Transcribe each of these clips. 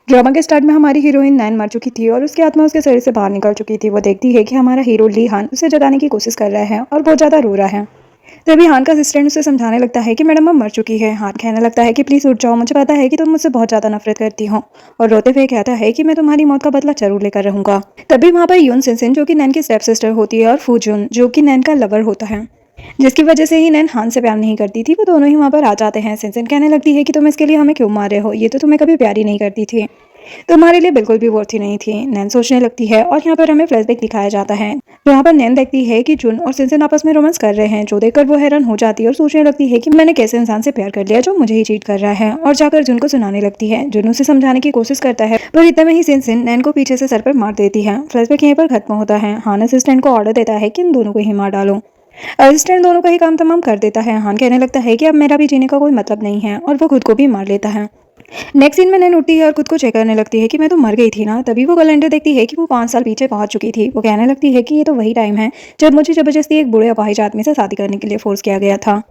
Drama के start में हमारी हीरोइन नैन मर चुकी थी और उसकी आत्मा उसके शरीर से बाहर निकल चुकी थी। वो देखती है कि हमारा हीरो ली हान उसे जगाने की कोशिश कर रहा है और बहुत ज़्यादा रो रहा है। तभी हान का असिस्टेंट उसे समझाने लगता है कि मैडम अब मर चुकी है। हान कहने लगता है कि प्लीज़ उठ जाओ, मुझे पता है कि तुम मुझसे बहुत ज़्यादा नफरत करती हो। और रोते हुए कहता है कि मैं तुम्हारी मौत का बदला जरूर लेकर रहूंगा। तभी वहाँ पर यून सिनसिन जो कि नैन की स्टेप सिस्टर होती है और फूजुन जो कि नैन का लवर होता है, जिसकी वजह से ही नैन हान से प्यार नहीं करती थी, वो दोनों ही वहाँ पर आ जाते हैं। सिनसिन कहने लगती है कि तुम इसके लिए हमें क्यों मार रहे हो, ये तो तुम्हें कभी प्यार ही नहीं करती थी, तुम्हारे लिए बिल्कुल भी वर्थ ही नहीं थी। नैन सोचने लगती है और यहाँ पर हमें फ्लैशबैक दिखाया जाता है। यहाँ पर नैन देखती है कि जुन और सिनसिन आपस में रोमांस कर रहे हैं, जो देखकर वो हैरान हो जाती है और सोचने लगती है कि मैंने कैसे इंसान से प्यार कर लिया जो मुझे ही चीट कर रहा है। और जाकर जुन को सुनाने लगती है। जुन उसे समझाने की कोशिश करता है, पर इतने में ही सिनसिन नैन को पीछे से सर पर मार देती है। फ्लैशबैक यहीं पर खत्म होता है। हान असिस्टेंट को ऑर्डर देता है कि इन दोनों को ही मार डालो। असिस्टेंट दोनों का ही काम तमाम कर देता है। हान कहने लगता है कि अब मेरा भी जीने का कोई मतलब नहीं है और वो खुद को भी मार लेता है। नेक्स्ट सीन में नैन उठती है और खुद को चेक करने लगती है कि मैं तो मर गई थी ना। तभी वो कैलेंडर देखती है कि वो 5 साल पीछे पहुंच चुकी थी। वो कहने लगती है कि ये तो वही टाइम है जब मुझे जबरदस्ती एक बूढ़े अपाहिज आदमी से शादी करने के लिए फोर्स किया गया था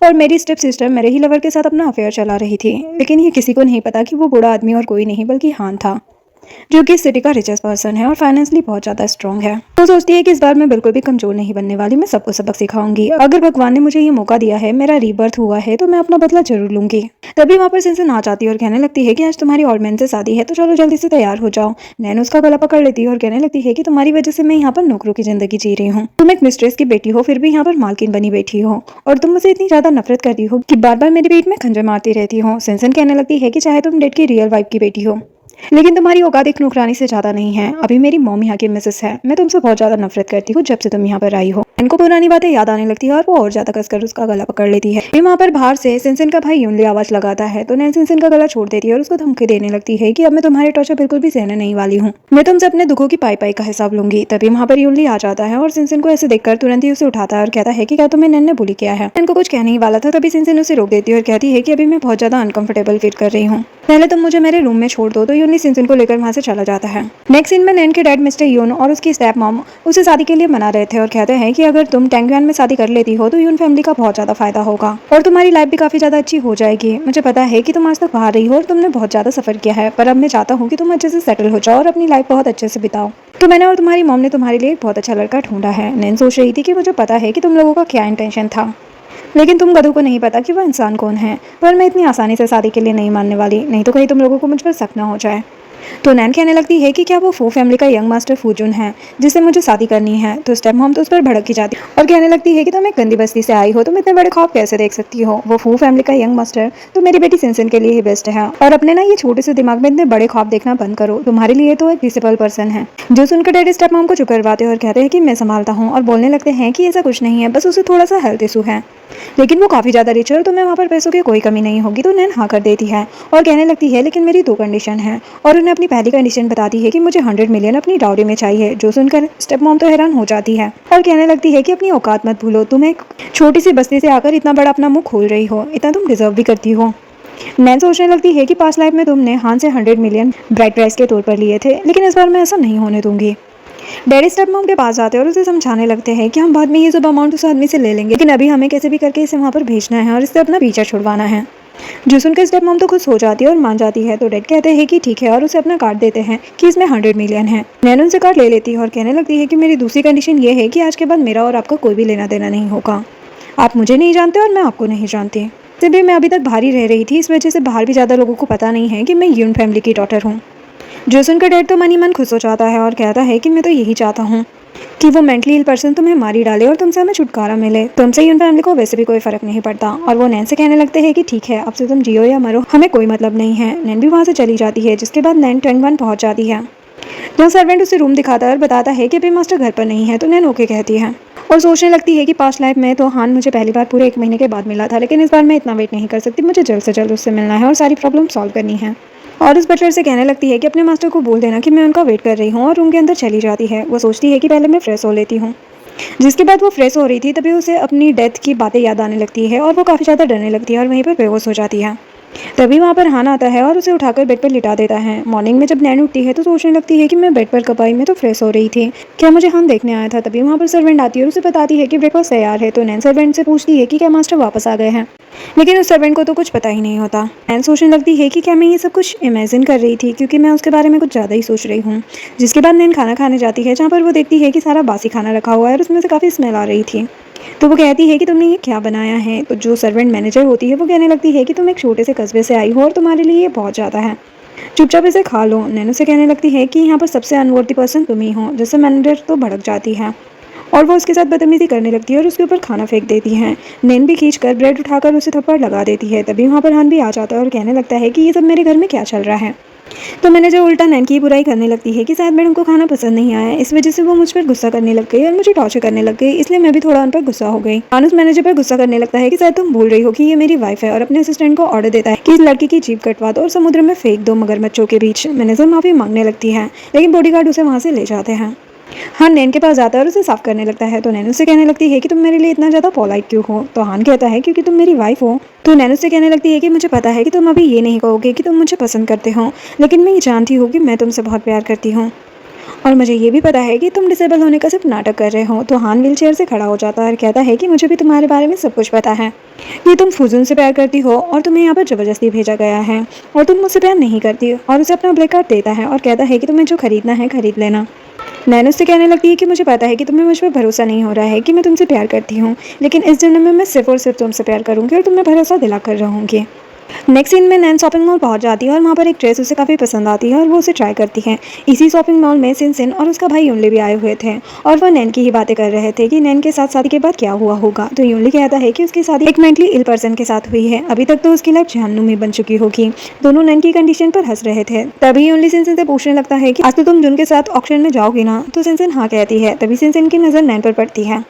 और मेरी स्टेप सिस्टर मेरे ही लवर के साथ अपना अफेयर चला रही थी। लेकिन ये किसी को नहीं पता कि वो बूढ़ा आदमी और कोई नहीं बल्कि हान था, जो कि सिटी का रिचेस्ट पर्सन है और फाइनेंशियली बहुत ज़्यादा स्ट्रॉन्ग है। तो सोचती है कि इस बार मैं बिल्कुल भी कमजोर नहीं बनने वाली, मैं सबको सबक सिखाऊंगी। अगर भगवान ने मुझे ये मौका दिया है, मेरा रीबर्थ हुआ है, तो मैं अपना बदला जरूर लूंगी। तभी वहाँ पर सिनसिन आ जाती है और कहने लगती है कि आज तुम्हारी ओल्ड मैन से शादी है, तो चलो जल्दी से तैयार हो जाओ। नैन उसका गला पकड़ लेती है और कहने लगती है कि तुम्हारी वजह से मैं यहाँ पर नौकरों की जिंदगी जी रही हूँ। तुम एक मिस्ट्रेस की बेटी हो, फिर भी यहाँ पर मालकिन बनी बैठी हो और तुम मुझसे इतनी ज्यादा नफरत करती हो कि बार बार मेरे पेट में खंजर मारती रहती हो। सिनसिन कहने लगती है कि चाहे तुम डेड की रियल वाइफ की बेटी हो, लेकिन तुम्हारी औकात एक नौकरानी से ज्यादा नहीं है। अभी मेरी मॉम यहाँ की मिसेस है, मैं तुमसे बहुत ज्यादा नफरत करती हूँ जब से तुम यहाँ पर आई हो। इनको पुरानी बातें याद आने लगती है और वो और ज्यादा कसकर उसका गला पकड़ लेती है। वहाँ पर बाहर से सिनसिन का भाई यूनली आवाज लगाता है, तो नैन सिनसिन का गला छोड़ देती है और उसको धमकी देने लगती है कि अब मैं तुम्हारे टॉर्चर बिल्कुल भी सहने नहीं वाली हूँ, मैं तुमसे अपने दुखों की पाई पाई का हिसाब लूंगी। तभी वहाँ पर यूनली आ जाता है और सिनसिन को ऐसे देखकर तुरंत ही उसे उठाता है और कहता है कि क्या तुम्हें नैन ने बुली किया है। नैन को कुछ कहने ही वाला था, तभी सिनसिन उसे रोक देती है और कहती है कि अभी मैं बहुत ज्यादा अनकंफर्टेबल फील कर रही हूँ, पहले तुम मुझे मेरे रूम में छोड़ दो। तो यूनली सिनसिन को लेकर वहाँ से चला जाता है। नेक्स्ट सीन में नैन के डैड मिस्टर यून और उसकी स्टेप मॉम उसे शादी के लिए मना रहे थे और कहते हैं कि अगर तुम टैंगयुआन में शादी कर लेती हो तो यून फैमिली का बहुत ज्यादा फायदा होगा और तुम्हारी लाइफ भी काफी ज्यादा अच्छी हो जाएगी। मुझे पता है कि तुम आज तक बाहर रही हो और तुमने बहुत ज्यादा सफर किया है, पर अब मैं चाहता हूँ कि तुम अच्छे से सेटल हो जाओ और अपनी लाइफ बहुत अच्छे से बिताओ। तो मैंने और तुम्हारी मॉम ने तुम्हारे लिए एक बहुत अच्छा लड़का ढूंढा है। नैन सोच रही थी कि मुझे पता है कि तुम लोगों का क्या इंटेंशन था, लेकिन तुम गधों को नहीं पता कि वो इंसान कौन है। पर मैं इतनी आसानी से शादी के लिए नहीं मानने वाली, नहीं तो कहीं तुम लोगों को मुझ पर शक न हो जाए। तो नैन कहने लगती है कि क्या वो फू फैमिली का यंग मास्टर फूजुन है जिससे मुझे शादी करनी है। तो स्टेप मॉम तो उस पर भड़क की जाती है और कहने लगती है कि तुम एक गंदी बस्ती से आई हो, तुम इतने बड़े ख्वाब कैसे देख सकती हो। वो फू फैमिली का यंग मास्टर तो मेरी बेटी सिनसिन के लिए ही बेस्ट है, और अपने ना ये छोटे से दिमाग में इतने बड़े ख्वाब देखना बंद करो, तुम्हारे लिए तो एक डिसेबल पर्सन है। जो सुनकर डैडी स्टेप मॉम को चुप करवाते हैं और कहते हैं कि मैं संभालता हूँ, और बोलने लगते हैं कि ऐसा कुछ नहीं है, बस उसे थोड़ा सा हेल्थ इशू है, लेकिन वो काफी ज्यादा रिच है और तुम्हें वहाँ पर पैसों की कोई कमी नहीं होगी। तो नैन हाँ कर देती है और कहने लगती है लेकिन मेरी 2 कंडीशन है, और उन्हें अपनी पहली कंडीशन बताती है कि मुझे 100 मिलियन अपनी डाउरी में चाहिए। जो सुनकर स्टेप मॉम तो हैरान हो जाती है और कहने लगती है कि अपनी औकात मत भूलो, तुम एक छोटी सी बस्ती से आकर इतना बड़ा अपना मुंह खोल रही हो, इतना तुम डिजर्व भी करती हो। नैन सोचने लगती है कि पास्ट लाइफ में तुमने हान से 100 मिलियन ब्राइट प्राइस के तौर पर लिए थे, लेकिन इस बार मैं ऐसा नहीं होने दूंगी। डैडी स्टेप मॉम के पास जाते हैं और उसे समझाने लगते हैं कि हम बाद में ये सब अमाउंट उस आदमी से ले लेंगे, लेकिन अभी हमें कैसे भी करके इसे वहाँ पर भेजना है और इससे अपना पीछा छुड़वाना है। जो सुनकर स्टेप मॉम तो खुश हो जाती है और मान जाती है। तो डैड कहते हैं कि ठीक है और उसे अपना कार्ड देते हैं कि इसमें 100 मिलियन है। नैन उनसे कार्ड ले लेती है और कहने लगती है कि मेरी दूसरी कंडीशन ये है कि आज के बाद मेरा और आपका कोई भी लेना देना नहीं होगा, आप मुझे नहीं जानते और मैं आपको नहीं जानती। तभी मैं अभी तक बाहर ही रह रही थी, इस वजह से बाहर भी ज़्यादा लोगों को पता नहीं है कि मैं यून फैमिली की डॉटर हूँ। जो सुनकर डैड तो मन ही मन खुश हो जाता है और कहता है कि मैं तो यही चाहता हूँ कि वो मेंटली इल पर्सन तुम्हें मारी डाले और तुमसे हमें छुटकारा मिले, तुमसे यून फैमिली को वैसे भी कोई फर्क नहीं पड़ता। और वो नैन से कहने लगते हैं कि ठीक है, अब से तुम जियो या मरो, हमें कोई मतलब नहीं है। नैन भी वहाँ से चली जाती है, जिसके बाद नैन 21 पहुँच जाती है। जहाँ सर्वेंट उसे रूम दिखाता है और बताता है कि अभी मास्टर घर पर नहीं है, तो नैन ओके कहती है और सोचने लगती है कि पास्ट लाइफ में तो हान मुझे पहली बार पूरे 1 महीने के बाद मिला था, लेकिन इस बार मैं इतना वेट नहीं कर सकती, मुझे जल्द से जल्द उससे मिलना है और सारी प्रॉब्लम सॉल्व करनी है। और उस बटलर से कहने लगती है कि अपने मास्टर को बोल देना कि मैं उनका वेट कर रही हूँ, और रूम के अंदर चली जाती है। वो सोचती है कि पहले मैं फ्रेश हो लेती हूँ। जिसके बाद वो फ्रेश हो रही थी, तभी उसे अपनी डेथ की बातें याद आने लगती है और वो काफ़ी ज़्यादा डरने लगती है और वहीं पर बेहोश हो जाती है। तभी वहाँ पर हान आता है और उसे उठाकर बेड पर लिटा देता है। मॉर्निंग में जब नैन उठती है तो सोचने लगती है कि मैं बेड पर कब आई, मैं तो फ्रेश हो रही थी, क्या मुझे हान देखने आया था। तभी वहाँ पर सर्वेंट आती है और उसे बताती है कि ब्रेकफास्ट तैयार है। तो नैन सर्वेंट से पूछती है कि क्या मास्टर वापस आ गए हैं, लेकिन उस सर्वेंट को तो कुछ पता ही नहीं होता। नैन सोचने लगती है कि क्या मैं ये सब कुछ इमेजिन कर रही थी, क्योंकि मैं उसके बारे में कुछ ज़्यादा ही सोच रही हूँ। जिसके बाद नैन खाना खाने जाती है, जहाँ पर वो देखती है कि सारा बासी खाना रखा हुआ है और उसमें से काफ़ी स्मेल आ रही थी। तो वो कहती है कि तुमने ये क्या बनाया है। तो जो सर्वेंट मैनेजर होती है वो कहने लगती है कि तुम एक छोटे से कस्बे से आई हो और तुम्हारे लिए ये बहुत ज़्यादा है, चुपचाप इसे खा लो। नैनो से कहने लगती है कि यहाँ पर सबसे अनवर्दी पर्सन तुम ही हो। जिससे मैनेजर तो भड़क जाती है और वो उसके साथ बदतमीजी करने लगती है और उसके ऊपर खाना फेंक देती है। नैन भी खींचकर ब्रेड उठाकर उसे थप्पड़ लगा देती है। तभी वहाँ पर हान भी आ जाता है और कहने लगता है कि ये सब मेरे घर में क्या चल रहा है। तो मैनेजर उल्टा नैन की बुराई करने लगती है कि शायद मैडम को खाना पसंद नहीं आया, इस वजह से वो मुझ पर गुस्सा करने लग गई और मुझे टॉर्चर करने लग गई, इसलिए मैं भी थोड़ा उन पर गुस्सा हो गई। मानुस मैनेजर पर गुस्सा करने लगता है कि शायद तुम भूल रही हो कि ये मेरी वाइफ है और अपने असिस्टेंट को ऑर्डर देता है कि इस लड़की की जीभ कटवा दो और समुद्र में फेंक दो मगरमच्छों के बीच। मैनेजर माफी मांगने लगती है, लेकिन बॉडीगार्ड उसे वहां से ले जाते हैं। हान नैन के पास जाता है और उसे साफ करने लगता है। तो नैन उससे कहने लगती है कि तुम मेरे लिए इतना ज़्यादा पोलाइट क्यों हो। तो हान कहता है क्योंकि तुम मेरी वाइफ हो। तो नैन उससे कहने लगती है कि मुझे पता है कि तुम अभी ये नहीं कहोगे कि तुम मुझे पसंद करते हो, लेकिन मैं ये जानती हूँ कि मैं तुमसे बहुत प्यार करती हूँ और मुझे ये भी पता है कि तुम डिसेबल होने का सिर्फ नाटक कर रहे हो। तो हान व्हीलचेयर से खड़ा हो जाता है और कहता है कि मुझे भी तुम्हारे बारे में सब कुछ पता है कि तुम फुजून से प्यार करती हो और तुम्हें यहाँ पर ज़बरदस्ती भेजा गया है और तुम मुझसे प्यार नहीं करती। और उसे अपना ब्लैक कार्ड देता है और कहता है कि तुम्हें जो खरीदना है खरीद लेना। नैन उससे कहने लगती है कि मुझे पता है कि तुम्हें मुझ पर भरोसा नहीं हो रहा है कि मैं तुमसे प्यार करती हूँ, लेकिन इस जन्म में मैं सिर्फ और सिर्फ तुमसे प्यार करूँगी और तुम्हें भरोसा दिला कर रहूँगी। नेक्स्ट सीन में नैन शॉपिंग मॉल पहुंच जाती है और वहाँ पर एक ड्रेस उसे काफ़ी पसंद आती है और वो उसे ट्राई करती है। इसी शॉपिंग मॉल में सिन और उसका भाई यूनली भी आए हुए थे और वह नैन की ही बातें कर रहे थे कि नैन के साथ शादी के बाद क्या हुआ होगा। तो यूनली कहता है कि उसकी शादी एक मेंटली इल पर्सन के साथ हुई है, अभी तक तो उसकी लाइफ जहन्नुम में बन चुकी होगी। दोनों नैन की कंडीशन पर हंस रहे थे। तभी यूनली सिन से पूछने लगता है कि आज तो तुम जुन के साथ ऑक्शन में जाओगी ना। तो सिन हाँ कहती है। तभी सिन की नज़र नैन पर पड़ती है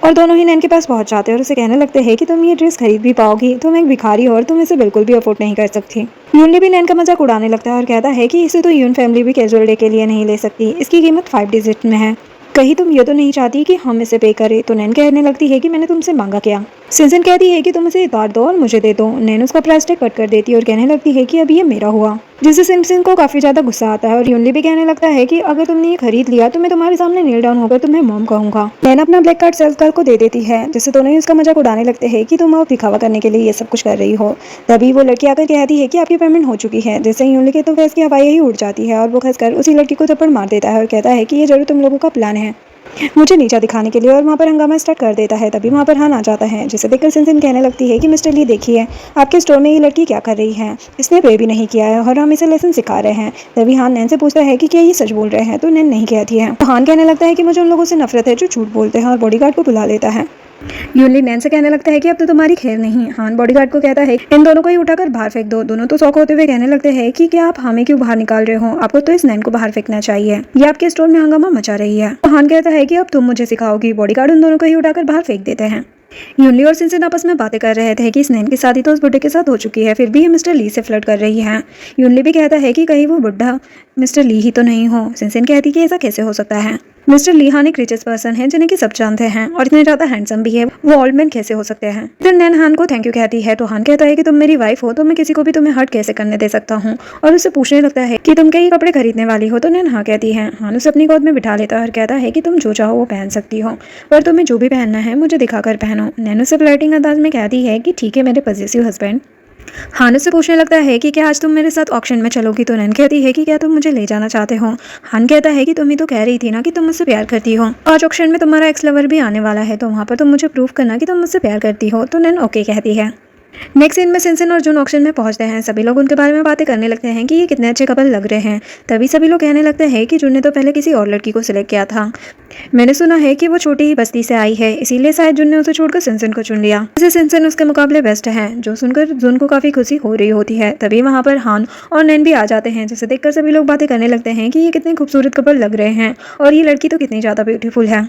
और दोनों ही नैन के पास पहुंच जाते हैं और उसे कहने लगते हैं कि तुम ये ड्रेस खरीद भी पाओगी, तुम एक भिखारी हो और तुम इसे बिल्कुल भी अफोर्ड नहीं कर सकती। यून भी नैन का मजाक उड़ाने लगता है और कहता है कि इसे तो यून फैमिली भी कैजुअल डे के लिए नहीं ले सकती, इसकी कीमत 5 डिजिट में है, कहीं तुम ये तो नहीं चाहती कि हम इसे पे करें। तो नैन कहने लगती है कि मैंने तुमसे मांगा क्या। सिंसन कहती है कि तुम इसे उतार दो और मुझे दे दो। नैन उसका प्राइस टैग कट कर देती है और कहने लगती है कि अब ये मेरा हुआ, जिससे सिंसन को काफी ज्यादा गुस्सा आता है और यूनली भी कहने लगता है कि अगर तुमने ये खरीद लिया तो मैं तुम्हारे सामने नील डाउन होकर तुम्हें मॉम कहूंगा। नैन अपना ब्लैक कार्ड सेल्स गर्ल को दे देती है, जिससे दोनों ही उसका मजाक उड़ाने लगते हैं कि तुम अब दिखावा करने के लिए ये सब कुछ कर रही हो। तभी वो लड़की आकर कहती है कि आपकी पेमेंट हो चुकी है। जैसे ही यूनली के तो फैस की हवाई ही उड़ जाती है और वो खसकर उसी लड़की को थप्पड़ मार देता है और कहता है कि ये जरूर तुम लोगों का प्लान है मुझे नीचा दिखाने के लिए, और वहाँ पर हंगामा स्टार्ट कर देता है। तभी वहाँ पर हान आ जाता है, जिसे देखकर सिंसिन कहने लगती है कि मिस्टर ली देखिए आपके स्टोर में ये लड़की क्या कर रही है, इसने पे भी नहीं किया है और हम इसे लेसन सिखा रहे हैं। तभी हान नैन से पूछता है कि क्या ये सच बोल रहे हैं। तो नैन नहीं कहती है। तो हान कहने लगता है कि मुझे उन लोगों से नफरत है जो झूठ बोलते हैं और बॉडीगार्ड को बुला लेता है। यूनली नैन से कहने लगता है कि अब तो तुम्हारी खैर नहीं। हान बॉडीगार्ड को कहता है इन दोनों को ही उठाकर बाहर फेंक दो। दोनों तो शौक होते हुए कहने लगते हैं कि क्या आप हमें क्यों बाहर निकाल रहे हो, आपको तो इस नैन को बाहर फेंकना चाहिए, ये आपके स्टोर में हंगामा मचा रही है। तो हान कहता है कि अब तुम मुझे सिखाओगी। बॉडीगार्ड उन दोनों को ही उठाकर बाहर फेंक देते हैं। यूनली और सिंसिन आपस में बातें कर रहे थे कि इस नैन की शादी तो उस बुड्ढे के साथ हो चुकी है, फिर भी ये मिस्टर ली से फ्लर्ट कर रही है। यूनली भी कहता है कि कहीं वो बुड्ढा मिस्टर ली ही तो नहीं हो। सिंसिन कहती कि ऐसा कैसे हो सकता है, मिस्टर ली हान एक रिचेस्ट पर्सन है जिन्हें कि सब जानते हैं और इतने ज्यादा हैंडसम भी है, वो ओल्ड मैन कैसे हो सकते हैं। फिर नैन हान को थैंक यू कहती है। तो हान कहता है कि तुम मेरी वाइफ हो तो मैं किसी को भी तुम्हें हर्ट कैसे करने दे सकता हूँ, और उससे पूछने लगता है कि तुम क्या ये कपड़े खरीदने वाली हो। तो नैन हाँ कहती है। हान उसे अपनी गोद में बिठा लेता है और कहता है कि तुम जो चाहो वो पहन सकती हो, पर तुम्हें जो भी पहनना है मुझे दिखाकर पहनो। नैन उसे फ्लर्टिंग अंदाज में कहती है कि ठीक है मेरे पॉजेसिव हस्बैंड। हान उससे पूछने लगता है कि क्या आज तुम मेरे साथ ऑक्शन में चलोगी। तो नैन कहती है कि क्या तुम मुझे ले जाना चाहते हो। हान कहता है कि तुम ही तो कह रही थी ना कि तुम मुझसे प्यार करती हो, आज ऑक्शन में तुम्हारा एक्स लवर भी आने वाला है, तो वहाँ पर तुम मुझे प्रूव करना कि तुम मुझसे प्यार करती हो। तो नैन ओके कहती है। नेक्स्ट सीन में सिंसिन और जून ऑक्शन में पहुंचते हैं। सभी लोग उनके बारे में बातें करने लगते हैं कि ये कितने अच्छे कपल लग रहे हैं। तभी सभी लोग कहने लगते हैं कि जून ने तो पहले किसी और लड़की को सिलेक्ट किया था, मैंने सुना है कि वो छोटी ही बस्ती से आई है, इसीलिए शायद जून ने उसे छोड़कर सिंसिन को चुन लिया। जैसे सिंसिन उसके मुकाबले बेस्ट है, जो सुनकर जून को काफी खुशी हो रही होती है। तभी वहाँ पर हान और नैन भी आ जाते हैं, जिसे देखकर सभी लोग बातें करने लगते हैं कि ये कितने खूबसूरत कपल लग रहे हैं और ये लड़की तो कितनी ज्यादा ब्यूटीफुल है।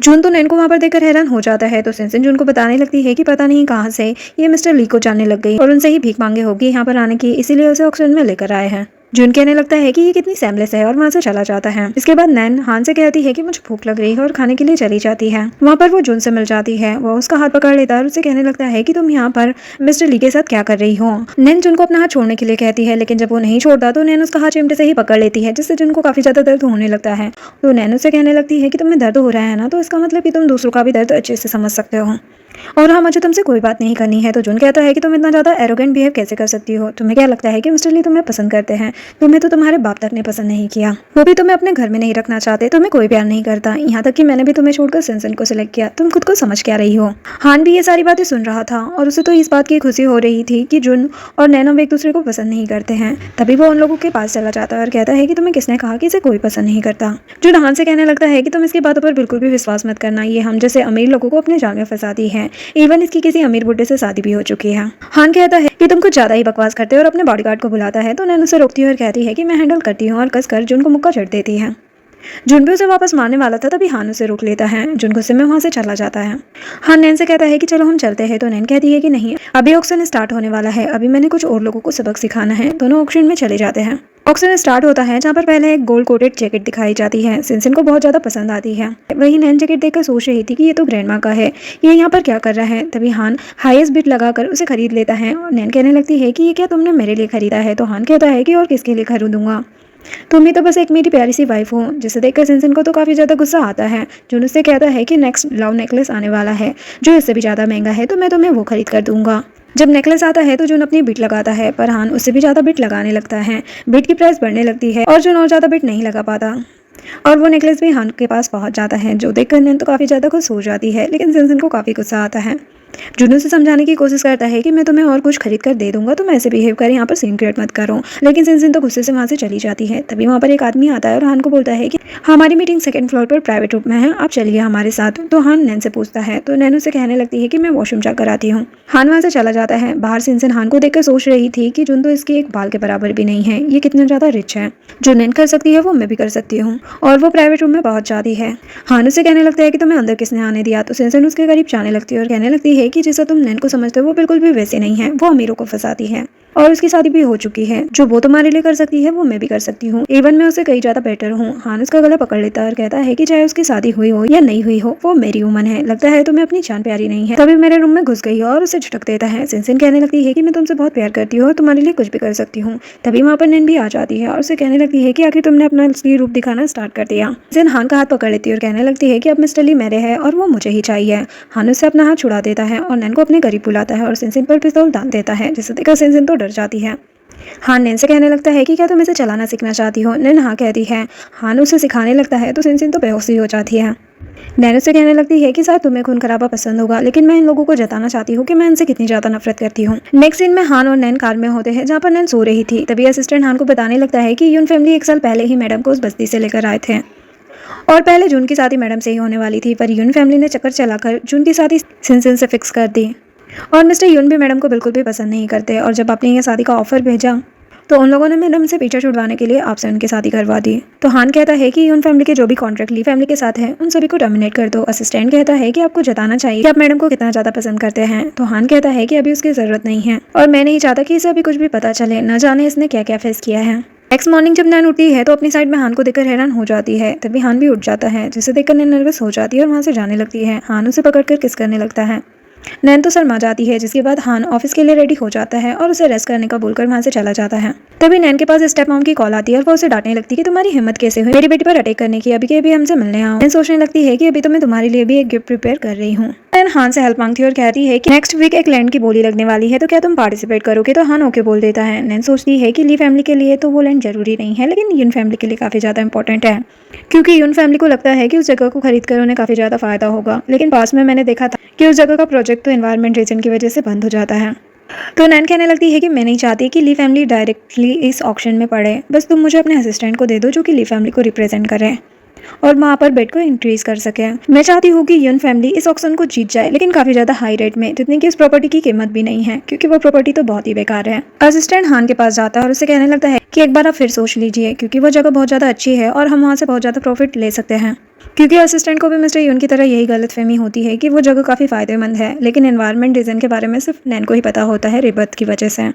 जून तो नैन को वहाँ पर देखकर हैरान हो जाता है। तो सिंसिन जून को बताने लगती है कि पता नहीं कहाँ से ये मिस्टर ली को जानने लग गई और उनसे ही भीख मांगे होगी यहाँ पर आने की, इसीलिए उसे ऑक्शन में लेकर आए हैं। जून कहने लगता है कि ये कितनी सेमलेस है और वहाँ से चला जाता है। इसके बाद नैन हान से कहती है कि मुझे भूख लग रही है और खाने के लिए चली जाती है। वहाँ पर वो जून से मिल जाती है। वो उसका हाथ पकड़ लेता है और उसे कहने लगता है कि तुम यहाँ पर मिस्टर ली के साथ क्या कर रही हो। नैन जून को अपना हाथ छोड़ने के लिए कहती है, लेकिन जब वो नहीं छोड़ता तो नैन उसका हाथ चिमटे से ही पकड़ लेती है, जिससे जून को काफी ज्यादा दर्द होने लगता है। तो नैन उसे कहने लगती है कि तुम्हें दर्द हो रहा है ना, तो इसका मतलब कि तुम दूसरों का भी दर्द अच्छे से समझ सकते हो और हाँ, मुझे तुमसे कोई बात नहीं करनी है। तो जून कहता है कि तुम इतना ज़्यादा एरोगेंट बिहेव कैसे कर सकती हो? तुम्हें क्या लगता है कि मिस्टर ली तुम्हें पसंद करते हैं? तुम्हें तो तुम्हारे बाप तक ने पसंद नहीं किया, वो भी तुम्हें अपने घर में नहीं रखना चाहते, तुम्हें कोई प्यार नहीं करता, यहाँ तक कि मैंने भी तुम्हें छोड़कर सिनसिन को सिलेक्ट किया। तुम खुद को समझ क्या रही हो? हान भी ये सारी बातें सुन रहा था और उसे तो इस बात की खुशी हो रही थी कि जून और नैनो एक दूसरे को पसंद नहीं करते हैं। तभी वो उन लोगों के पास चला जाता है और कहता है कि तुम्हें किसने कहा कि इसे कोई पसंद नहीं करता? जून हान से कहने लगता है कि तुम इसकी बातों पर बिल्कुल भी विश्वास मत करना, ये हम जैसे अमीर लोगों को अपने जाल में फंसाती है। इवन इसकी किसी अमीर बुड्ढे से शादी भी हो चुकी है। हान कहता है कि तुम कुछ ज्यादा ही बकवास करते हो और अपने बॉडीगार्ड को बुलाता है। तो नैन उसे रोकती है और कहती है कि मैं हैंडल करती हूँ और कसकर जून को मुक्का चढ़ देती है। जून भी उसे वापस मारने वाला था, तभी हान उसे रोक लेता है। जून गुस्से में वहां से चला जाता है। हान नैन से कहता है कि चलो हम चलते हैं। तो नैन कहती है कि नहीं, अभी ऑक्शन स्टार्ट होने वाला है, अभी मैंने कुछ और लोगों को सबक सिखाना है। दोनों ऑक्शन में चले जाते हैं। ऑक्शन स्टार्ट होता है जहाँ पर पहले एक गोल्ड कोटेड जैकेट दिखाई जाती है। सिनसिन को बहुत ज्यादा पसंद आती है। वही नैन जैकेट देखकर सोच रही थी कि ये तो ग्रैंडमा का है, ये यहाँ पर क्या कर रहा है। तभी हान हाईएस्ट बिड लगाकर उसे खरीद लेता है और नैन कहने लगती है कि ये क्या तुमने मेरे लिए खरीदा है? तो हान कहता है कि और किसके लिए खरीदूंगा, तुम ही तो बस एक मेरी प्यारी सी वाइफ हो। जिसे देखकर सिनसिन को तो काफी ज्यादा गुस्सा आता है। जून उससे कहता है कि नेक्स्ट लव नेकलेस आने वाला है जो इससे भी ज्यादा महंगा है, तो मैं तुम्हें वो खरीद कर दूंगा। जब नेकलेस आता है तो जून अपनी बिट लगाता है, पर हान उससे भी ज्यादा बिट लगाने लगता है। बिट की प्राइस बढ़ने लगती है और जून और ज्यादा बिट नहीं लगा पाता और वो नेकलेस भी हान के पास पहुंच जाता है, जो देखकर नैन तो काफी ज्यादा खुश हो जाती है। लेकिन सिनसिन को काफी गुस्सा आता है। जून से समझाने की कोशिश करता है कि मैं तुम्हें और कुछ खरीद कर दे दूंगा, तुम ऐसे बिहेव कर, यहाँ पर सीन क्रिएट मत करो। लेकिन सिनसिन तो गुस्से से वहाँ से चली जाती है। तभी वहाँ पर एक आदमी आता है और हान को बोलता है कि हमारी मीटिंग सेकंड फ्लोर पर प्राइवेट रूम में है, आप चलिए हमारे साथ। तो हान नैन से पूछता है, तो नैन उसे कहने लगती है कि मैं वॉशरूम जाकर आती हूँ। हान वहाँ से चला जाता है। बाहर सिनसिन हान को देखकर सोच रही थी कि जून तो इसकी एक बाल के बराबर भी नहीं है, ये कितना ज्यादा रिच है। जो नैन कर सकती है वो मैं भी कर सकती हूँ। और वो प्राइवेट रूम में पहुंच जाती है। हान उसे कहने लगता है कि तुम्हें अंदर किसने आने दिया? तो सिनसिन उसके करीब जाने लगती है और कहने लगती है कि जैसा तुम नैन को समझते हो वो बिल्कुल भी वैसे नहीं है, वो अमीरों को फंसाती है और उसकी शादी भी हो चुकी है। जो वो तुम्हारे लिए कर सकती है वो मैं भी कर सकती हूँ, इवन मैं उससे कई ज्यादा बेटर हूँ। हान उसका गला पकड़ लेता है और कहता है कि चाहे उसकी शादी हुई हो या नहीं हुई हो, वो मेरी वुमन है, लगता है तुम्हें अपनी जान प्यारी नहीं है। तभी मेरे रूम में घुस गई और उसे झटक देता है। सिनसिन कहने लगती है कि मैं तुमसे बहुत प्यार करती हूँ और तुम्हारे लिए कुछ भी कर सकती हूँ। तभी वहाँ पर नैन भी आ जाती है और उसे कहने लगती है कि आखिर तुमने अपना असली रूप दिखाना स्टार्ट कर दिया। सिनसिन हान का हाथ पकड़ लेती है और कहने लगती है कि अब मिस्टर ली मेरे है और वो मुझे ही चाहिए। हान उससे अपना हाथ छुड़ा देता है और नैन को अपने करीब बुलाता है और सिनसिन पर पिस्तौल दाग देता है, जिसे देखकर सिनसिन तो डर जाती है। हान नैन से कहने लगता है कि क्या तुम इसे चलाना सीखना चाहती हो? नैन हाँ कहती है। हान उसे सिखाने लगता है तो सिनसिन तो बेहोश ही हो जाती है। नैन उसे कहने लगती है कि शायद तुम्हें खून खराबा पसंद होगा, लेकिन मैं इन लोगों को जताना चाहती हूँ कि मैं इनसे कितनी ज्यादा नफरत करती हूँ। नेक्स्ट सीन में हान और नैन कार में होते हैं जहाँ पर नैन सो रही थी। तभी असिस्टेंट हान को बताने लगता है कि यून फैमिली 1 साल पहले ही मैडम को उस बस्ती से लेकर आए थे और पहले जून की शादी मैडम से ही होने वाली थी, पर यून फैमिली ने चक्कर चलाकर जून की शादी सिनसिन से फिक्स कर दी और मिस्टर यून भी मैडम को बिल्कुल भी पसंद नहीं करते। और जब आपने ये शादी का ऑफर भेजा तो उन लोगों ने मैडम से पीछा छुड़वाने के लिए आपसे उनकी शादी करवा दी। तो हान कहता है कि यून फैमिली के जो भी कॉन्ट्रैक्ट ली फैमिली के साथ है उन सभी को टर्मिनेट कर दो। असिस्टेंट कहता है कि आपको जताना चाहिए कि आप मैडम को कितना ज्यादा पसंद करते हैं। तो हान कहता है कि अभी उसकी जरूरत नहीं है और मैं नहीं चाहता कि इसे अभी कुछ भी पता चले, न जाने इसने क्या क्या फेस किया है। नेक्स्ट मॉर्निंग जब नैन उठती है तो अपनी साइड में हान को देखकर हैरान हो जाती है। तभी हान भी उठ जाता है, जिसे देखकर नैन नर्वस हो जाती है और वहां से जाने लगती है। हान उसे पकड़कर किस करने लगता है। नैन तो शर्मा जाती है, जिसके बाद हान ऑफिस के लिए रेडी हो जाता है और उसे रेस्ट करने का बोलकर वहां से चला जाता है। तभी नैन के पास स्टेप मॉम की कॉल आती है और वो उसे डांटने लगती है कि तुम्हारी हिम्मत कैसे हुई मेरी बेटी पर अटैक करने की, अभी के अभी हमसे मिलने आओ। नैन सोचने लगती है कि अभी तो मैं तुम्हारे लिए भी एक गिफ्ट प्रिपेयर कर रही हूँ। नैन हान से हेल्प मांगती है और कहती है कि नेक्स्ट वीक एक लैंड की बोली लगने वाली है, तो क्या तुम पार्टिसिपेट करोगे? तो हान ओके बोल देता है। नैन सोचती है कि ली फैमिली के लिए तो वो लैंड जरूरी नहीं है, लेकिन यून फैमिली के लिए काफी ज्यादा इंपॉर्टेंट है, क्योंकि यून फैमिली को लगता है कि उस जगह को खरीद कर उन्हें काफी ज्यादा फायदा होगा। लेकिन पास में मैंने देखा था कि उस जगह का प्रोजेक्ट तो एनवायरमेंट रीजन की वजह से बंद हो जाता है। तो नैन कहने लगती है कि मैं नहीं चाहती कि ली फैमिली डायरेक्टली इस ऑक्शन में पड़े, बस तुम मुझे अपने असिस्टेंट को दे दो जो कि ली फैमिली को रिप्रेजेंट करे और वहाँ पर बेट को इंक्रीज कर सके। मैं चाहती हूँ कि यून फैमिली इस ऑक्शन को जीत जाए, लेकिन काफी ज्यादा हाई रेट में, जितनी कि इस प्रॉपर्टी की कीमत भी नहीं है, क्योंकि वो प्रॉपर्टी तो बहुत ही बेकार है। असिस्टेंट हान के पास जाता है और उसे कहने लगता है कि एक बार आप फिर सोच लीजिए, क्योंकि वो जगह बहुत ज्यादा अच्छी है और हम वहाँ से बहुत ज्यादा प्रॉफिट ले सकते हैं। क्योंकि असिस्टेंट को भी मिस्टर यून की तरह यही गलतफहमी होती है कि वो जगह काफी फायदेमंद है, लेकिन एनवायरमेंट रीजन के बारे में सिर्फ नैन को ही पता होता है रिबर्थ की वजह से।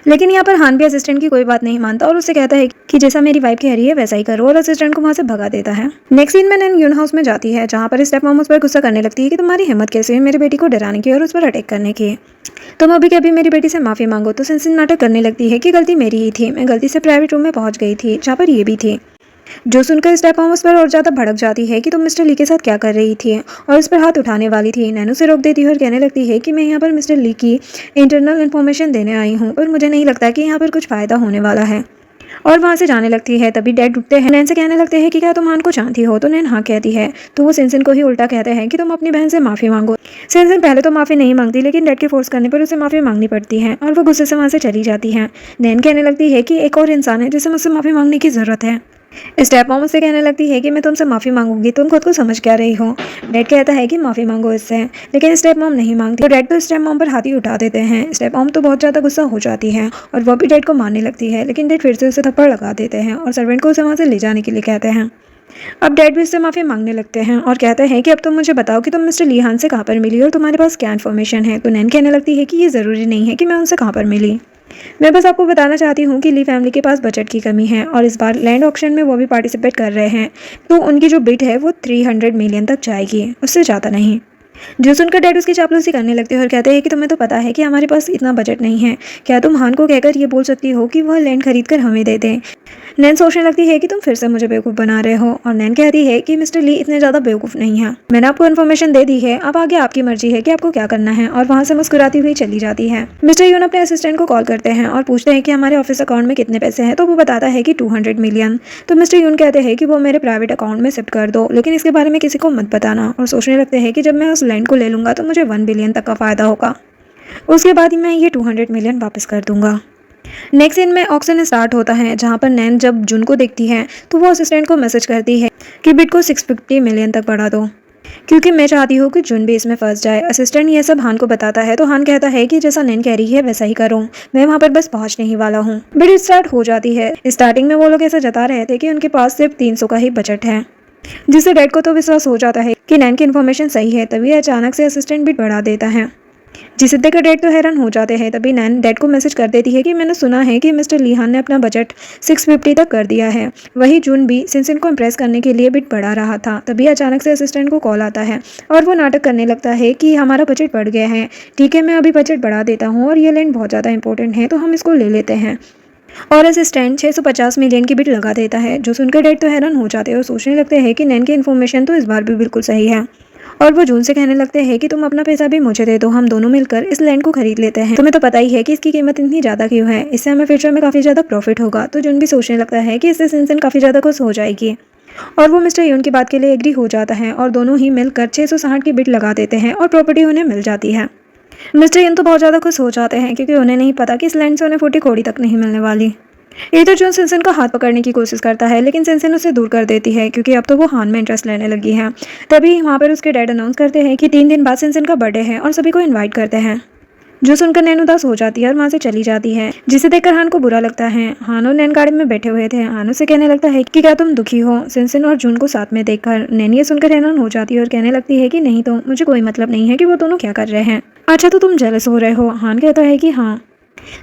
लेकिन यहाँ पर हान भी असिस्टेंट की कोई बात नहीं मानता और उससे कहता है कि जैसा मेरी वाइफ कह रही है वैसा ही करो, और असिस्टेंट को वहाँ से भगा देता है। नेक्स्ट सीन में नैन यून हाउस में जाती है, जहाँ पर स्टेप मॉम उस पर गुस्सा करने लगती है कि तुम्हारी हिम्मत कैसे है मेरी बेटी को डराने की और उस पर अटैक करने की। तुम अभी के अभी मेरी बेटी से माफी मांगो। तो सिंसिन नाटक करने लगती है कि गलती मेरी ही थी, मैं गलती से प्राइवेट रूम में पहुंच गई थी जहाँ पर ये भी थी। जो सुनकर स्टेप मॉम उस पर और ज्यादा भड़क जाती है कि तुम मिस्टर ली के साथ क्या कर रही थी, और उस पर हाथ उठाने वाली थी। नैनो से रोक देती है और कहने लगती है कि मैं यहाँ पर मिस्टर ली की इंटरनल इन्फॉर्मेशन देने आई हूँ, पर मुझे नहीं लगता कि यहाँ पर कुछ फायदा होने वाला है, और वहाँ से जाने लगती है। तभी डैड रुकते हैं, नैन से कहने लगते हैं कि क्या तुम हान को जानती हो। तो नैन हाँ कहती है। तो वो सिंसिन को ही उल्टा कहते हैं कि तुम अपनी बहन से माफी मांगो। सिंसिन पहले तो माफी नहीं मांगती, लेकिन डैड के फोर्स करने पर उसे माफी मांगनी पड़ती है और वो गुस्से से वहाँ से चली जाती है। नैन कहने लगती है कि एक और इंसान है जिसे मुझसे माफी मांगने की जरूरत है। स्टेप मॉम उससे कहने लगती है कि मैं तुमसे माफ़ी मांगूंगी, तुम खुद को समझ क्या रही हो। डैड कहता है कि माफ़ी मांगो इससे, लेकिन स्टेप मॉम नहीं मांगती। तो डैड तो स्टेप मॉम पर हाथ ही उठा देते हैं। स्टेप मॉम तो बहुत ज़्यादा गुस्सा हो जाती है और वो भी डैड को मारने लगती है, लेकिन डैड फिर से उसे थप्पड़ लगा देते हैं और सर्वेंट को उसे वहाँ से ले जाने के लिए कहते हैं। अब डैड भी उससे माफ़ी मांगने लगते हैं और कहते हैं कि अब तुम मुझे बताओ कि तुम मिस्टर ली हान से कहाँ पर मिली और तुम्हारे पास क्या इन्फॉर्मेशन है। तो नैन कहने लगती है कि ये ज़रूरी नहीं है कि मैं उनसे कहाँ पर मिली, मैं बस आपको बताना चाहती हूँ कि ली फैमिली के पास बजट की कमी है और इस बार लैंड ऑक्शन में वो भी पार्टिसिपेट कर रहे हैं, तो उनकी जो बिड है वो 300 मिलियन तक जाएगी, उससे ज़्यादा नहीं। जो सुनकर डैड उसकी चापलूसी करने लगते हैं और कहते हैं कि तुम्हें तो पता है कि हमारे पास इतना बजट नहीं है, क्या तुम हान को कहकर ये बोल सकती हो कि वह लैंड खरीद कर हमें दे दें। नैन सोचने लगती है कि तुम फिर से मुझे बेवकूफ़ बना रहे हो, और नैन कहती है कि मिस्टर ली इतने ज़्यादा बेवकूफ़ नहीं है, मैंने आपको इन्फॉर्मेशन दे दी है, अब आगे आपकी मर्जी है कि आपको क्या करना है, और वहाँ से मुस्कुराती हुई चली जाती है। मिस्टर यून अपने असिस्टेंट को कॉल करते हैं और पूछते हैं कि हमारे ऑफिस अकाउंट में कितने पैसे हैं, तो वो बताता है कि 200 मिलियन। तो मिस्टर यून कहते हैं कि वो मेरे प्राइवेट अकाउंट में शिफ्ट कर दो, लेकिन इसके बारे में किसी को मत बताना, और सोचने लगते हैं कि जब मैं उस लैंड को ले लूँगा तो मुझे 1 बिलियन तक का फ़ायदा होगा, उसके बाद ही मैं ये 200 मिलियन वापस कर दूंगा। नेक्स्ट सीन में ऑक्शन स्टार्ट होता है, जहाँ पर नैन जब जुन को देखती है तो वो असिस्टेंट को मैसेज करती है कि बिड को 650 मिलियन तक बढ़ा दो, क्योंकि मैं चाहती हूँ कि जुन भी इसमें फंस जाए। असिस्टेंट ये सब हान को बताता है, तो हान कहता है कि जैसा नैन कह रही है वैसा ही करो, मैं वहाँ पर बस पहुँचने ही वाला हूँ। बिड स्टार्ट हो जाती है। स्टार्टिंग में वो लोग ऐसा जता रहे थे कि उनके पास सिर्फ 300 का ही बजट है, जिससे डैड को तो विश्वास हो जाता है कि नैन की इन्फॉर्मेशन सही है। तभी अचानक से असिस्टेंट बिड बढ़ा देता है, जिसे देखकर डैड तो हैरान हो जाते हैं। तभी नैन डैड को मैसेज कर देती है कि मैंने सुना है कि मिस्टर लीहान ने अपना बजट 650 तक कर दिया है। वही जून भी सिंसिन को इम्प्रेस करने के लिए बिट बढ़ा रहा था। तभी अचानक से असिस्टेंट को कॉल आता है और वो नाटक करने लगता है कि हमारा बजट बढ़ गया है, ठीक है मैं अभी बजट बढ़ा देता हूँ, और ये लैंड बहुत ज़्यादा इंपॉर्टेंट है तो हम इसको ले लेते हैं। और असिस्टेंट 650 मिलियन की बिट लगा देता है, जो सुनकर डैड तो हैरान हो जाते हैं और सोचने लगते हैं कि नैन की इन्फॉर्मेशन तो इस बार भी बिल्कुल सही है। और वो जून से कहने लगते हैं कि तुम अपना पैसा भी मुझे दे दो, हम दोनों मिलकर इस लैंड को खरीद लेते हैं। तुम्हें तो पता ही है कि इसकी कीमत इतनी ज़्यादा क्यों है, इससे हमें फ्यूचर में काफ़ी ज़्यादा प्रॉफिट होगा। तो जून भी सोचने लगता है कि इससे सिंसिन काफ़ी ज़्यादा खुश हो जाएगी, और वो मिस्टर यून की बात के लिए एग्री हो जाता है और दोनों ही मिलकर 660 की बिट लगा देते हैं और प्रॉपर्टी उन्हें मिल जाती है। मिस्टर यून तो बहुत ज़्यादा खुश हो जाते हैं, क्योंकि उन्हें नहीं पता कि इस लैंड से उन्हें 40 कौड़ी तक नहीं मिलने वाली। इधर जून सिंसिन का हाथ पकड़ने की कोशिश करता है, लेकिन सिंसिन उसे दूर कर देती है, क्योंकि अब तो वो हान में इंटरेस्ट लेने लगी है। तभी वहाँ पर उसके डैड अनाउंस करते हैं कि 3 दिन बाद सिंसिन का बर्थडे है और सभी को इनवाइट करते हैं। जो सुनकर नैन उदास हो जाती है और वहाँ से चली जाती है, जिसे देखकर हान को बुरा लगता है। हान और नैन गाड़ी में बैठे हुए थे। हान उसे कहने लगता है कि क्या तुम दुखी हो सिंसिन और जून को साथ में देखकर। नैन ये सुनकर हैरान हो जाती है और कहने लगती है कि नहीं, तो मुझे कोई मतलब नहीं है कि वो दोनों क्या कर रहे हैं। अच्छा, तो तुम जेलस हो रहे हो। हान कहता है कि हाँ।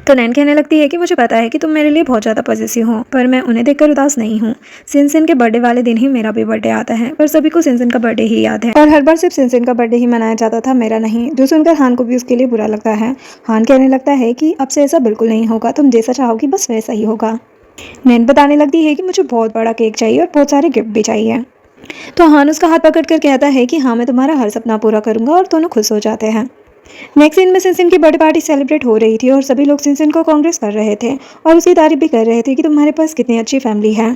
तो नैन कहने लगती है कि मुझे पता है कि तुम मेरे लिए बहुत ज़्यादा पॉजिटिव हो, पर मैं उन्हें देखकर उदास नहीं हूँ। सिंसिन के बर्थडे वाले दिन ही मेरा भी बर्थडे आता है, पर सभी को सिंसिन का बर्थडे ही याद है, और हर बार सिर्फ सिंसिन का बर्थडे ही मनाया जाता था, मेरा नहीं। जो सुनकर हान को भी उसके लिए बुरा लगता है। हान कहने लगता है कि अब से ऐसा बिल्कुल नहीं होगा, तुम जैसा चाहोगी बस वैसा ही होगा। नैन बताने लगती है कि मुझे बहुत बड़ा केक चाहिए और बहुत सारे गिफ्ट भी चाहिए। तो हान उसका हाथ पकड़ कर कहता है कि हाँ, मैं तुम्हारा हर सपना पूरा करूंगा, और दोनों खुश हो जाते हैं। नेक्स्ट सीन में सिंसिन की बर्थडे पार्टी सेलिब्रेट हो रही थी और सभी लोग सिंसिन को कांग्रेस कर रहे थे और उसकी तारीफ भी कर रहे थे कि तुम्हारे पास कितनी अच्छी फैमिली है,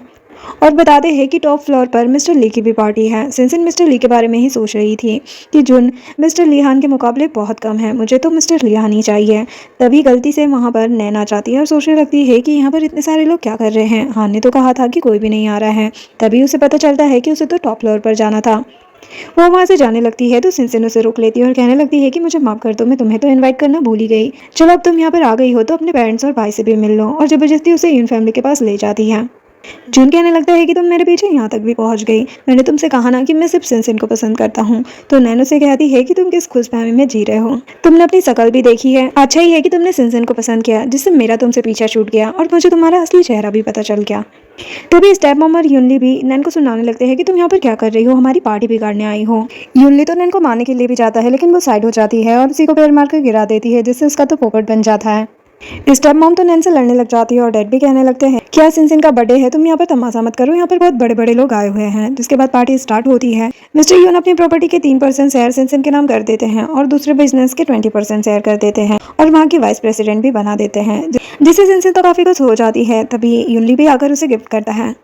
और बताते हैं कि टॉप फ्लोर पर मिस्टर ली की भी पार्टी है। सिंसिन मिस्टर ली के बारे में ही सोच रही थी कि जुन मिस्टर लीहान के मुकाबले बहुत कम है, मुझे तो मिस्टर लीहान ही चाहिए। तभी गलती से वहाँ पर नैन आ जाती है और सोचने लगती है कि यहाँ पर इतने सारे लोग क्या कर रहे हैं, हान ने तो कहा था कि कोई भी नहीं आ रहा है। तभी उसे पता चलता है कि उसे तो टॉप फ्लोर पर जाना था। वो वहाँ से जाने लगती है तो सिंसिन उसे रोक लेती है और कहने लगती है कि मुझे माफ़ कर दो, मैं तुम्हें तो इनवाइट करना भूल ही गई। चलो, अब तुम यहाँ पर आ गई हो तो अपने पेरेंट्स और भाई से भी मिल लो, और जबरदस्ती उसे यून फैमिली के पास ले जाती है। जून कहने लगता है कि तुम मेरे पीछे यहाँ तक भी पहुँच गई। मैंने तुमसे कहा ना कि मैं सिर्फ सिनसिन को पसंद करता हूँ। तो नैन उसे कहती है कि तुम किस खुशफहमी में जी रहे हो। तुमने अपनी शकल भी देखी है। अच्छा ही है कि तुमने सिनसिन को पसंद किया, जिससे मेरा तुमसे पीछा छूट गया और मुझे तुम्हारा असली चेहरा भी पता चल गया। तभी स्टेप मॉम और युनली भी नैन को सुनाने लगते हैं कि तुम यहाँ पर क्या कर रही हो, हमारी पार्टी बिगाड़ने आई हो। युनली तो नैन को मारने के लिए भी जाता है, लेकिन वो साइड हो जाती है और उसी को पैर मारकर गिरा देती है, जिससे उसका तो पोपट बन जाता है। स्टेप मॉम तो नैन से लड़ने लग जाती है और डैड भी कहने लगते हैं क्या सिनसिन का बर्थडे है, तुम यहाँ पर तमाशा मत करो, यहाँ पर बहुत बड़े बड़े लोग आए हुए हैं। जिसके बाद पार्टी स्टार्ट होती है। मिस्टर यून अपनी प्रॉपर्टी के 3% शेयर सिनसिन के नाम कर देते हैं और दूसरे बिजनेस के 20% शेयर कर देते हैं और वहाँ की वाइस प्रेसिडेंट भी बना देते हैं, जिससे सिनसिन तो काफी खुश हो जाती है। तभी यूनली भी आकर उसे गिफ्ट करता है,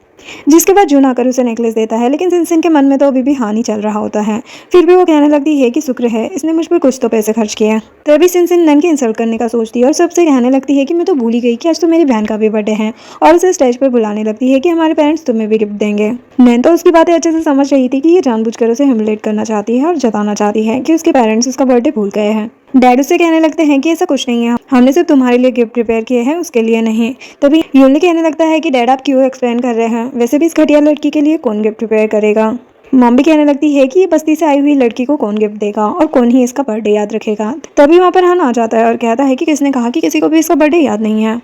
जिसके बाद जून आकर उसे नेकलेस देता है, लेकिन सिनसिन के मन में तो अभी भी हानि चल रहा होता है। फिर भी वो कहने लगती है कि शुक्र है इसने मुझ पर कुछ तो पैसे खर्च किए। तभी सिनसिन नैन की इंसल्ट करने का सोचती है और सबसे कहने लगती है कि मैं तो भूल ही गई कि आज तो मेरी बहन का भी बर्थडे है, और उसे स्टेज पर बुलाने लगती है कि हमारे पेरेंट्स तुम्हें भी गिफ्ट देंगे। नैन तो उसकी बातें अच्छे से समझ रही थी कि ये जानबूझकर उसे ह्यूमिलेट करना चाहती है और जताना चाहती है कि उसके पेरेंट्स उसका बर्थडे भूल गए हैं। डैड उससे कहने लगते हैं कि ऐसा कुछ नहीं है, हमने सिर्फ तुम्हारे लिए गिफ्ट प्रिपेयर किए हैं, उसके लिए नहीं। तभी यूनली कहने लगता है कि डैड आप क्यों एक्सप्लेन कर रहे हैं, वैसे भी इस घटिया लड़की के लिए कौन गिफ्ट प्रिपेयर करेगा। मॉम भी कहने लगती है कि ये बस्ती से आई हुई लड़की को कौन गिफ्ट देगा और कौन ही इसका बर्थडे याद रखेगा। तभी वहाँ पर हान आ जाता है और कहता है कि किसने कहा कि किसी को भी इसका बर्थडे याद नहीं है।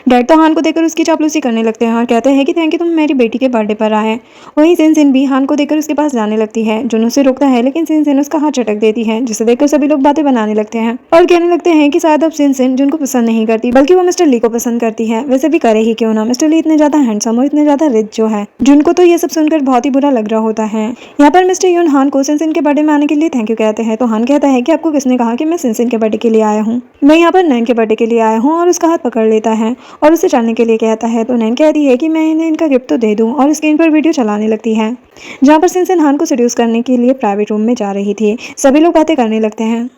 डैड तो हान को देखकर उसकी चापलूसी करने लगते हैं और कहते हैं कि थैंक यू तुम मेरी बेटी के बर्थडे पर आए। वहीं सिनसिन भी हान को देखकर उसके पास जाने लगती है। जुन उसे रोकता है, लेकिन सिनसिन उसका हाथ झटक देती है, जिसे देखकर सभी लोग बातें बनाने लगते हैं और कहने लगते हैं कि शायद अब सिनसिन जुन को पसंद नहीं करती, बल्कि वो मिस्टर ली को पसंद करती है। वैसे भी करे ही क्यों ना, मिस्टर ली इतने ज्यादा हैंडसम और इतने ज्यादा रिच जो है। जुन को तो ये सब सुनकर बहुत ही बुरा लग रहा होता है। यहाँ पर मिस्टर यून हान को सिनसिन के बर्थडे में आने के लिए थैंक यू कहते हैं। तो हान कहता है कि आपको किसने कहा कि मैं सिनसिन के बर्थडे के लिए आया हूँ, मैं यहाँ पर नैन के बर्थडे के लिए आया हूँ। और उसका हाथ पकड़ लेता है और उसे चलने के लिए कहता है। तो नैन कहती है कि मैं इन्हें इनका गिफ्ट तो दे दूं, और स्क्रीन पर वीडियो चलाने लगती है जहाँ पर सिनसिन हान को सेड्यूस करने के लिए प्राइवेट रूम में जा रही थी। सभी लोग बातें करने लगते हैं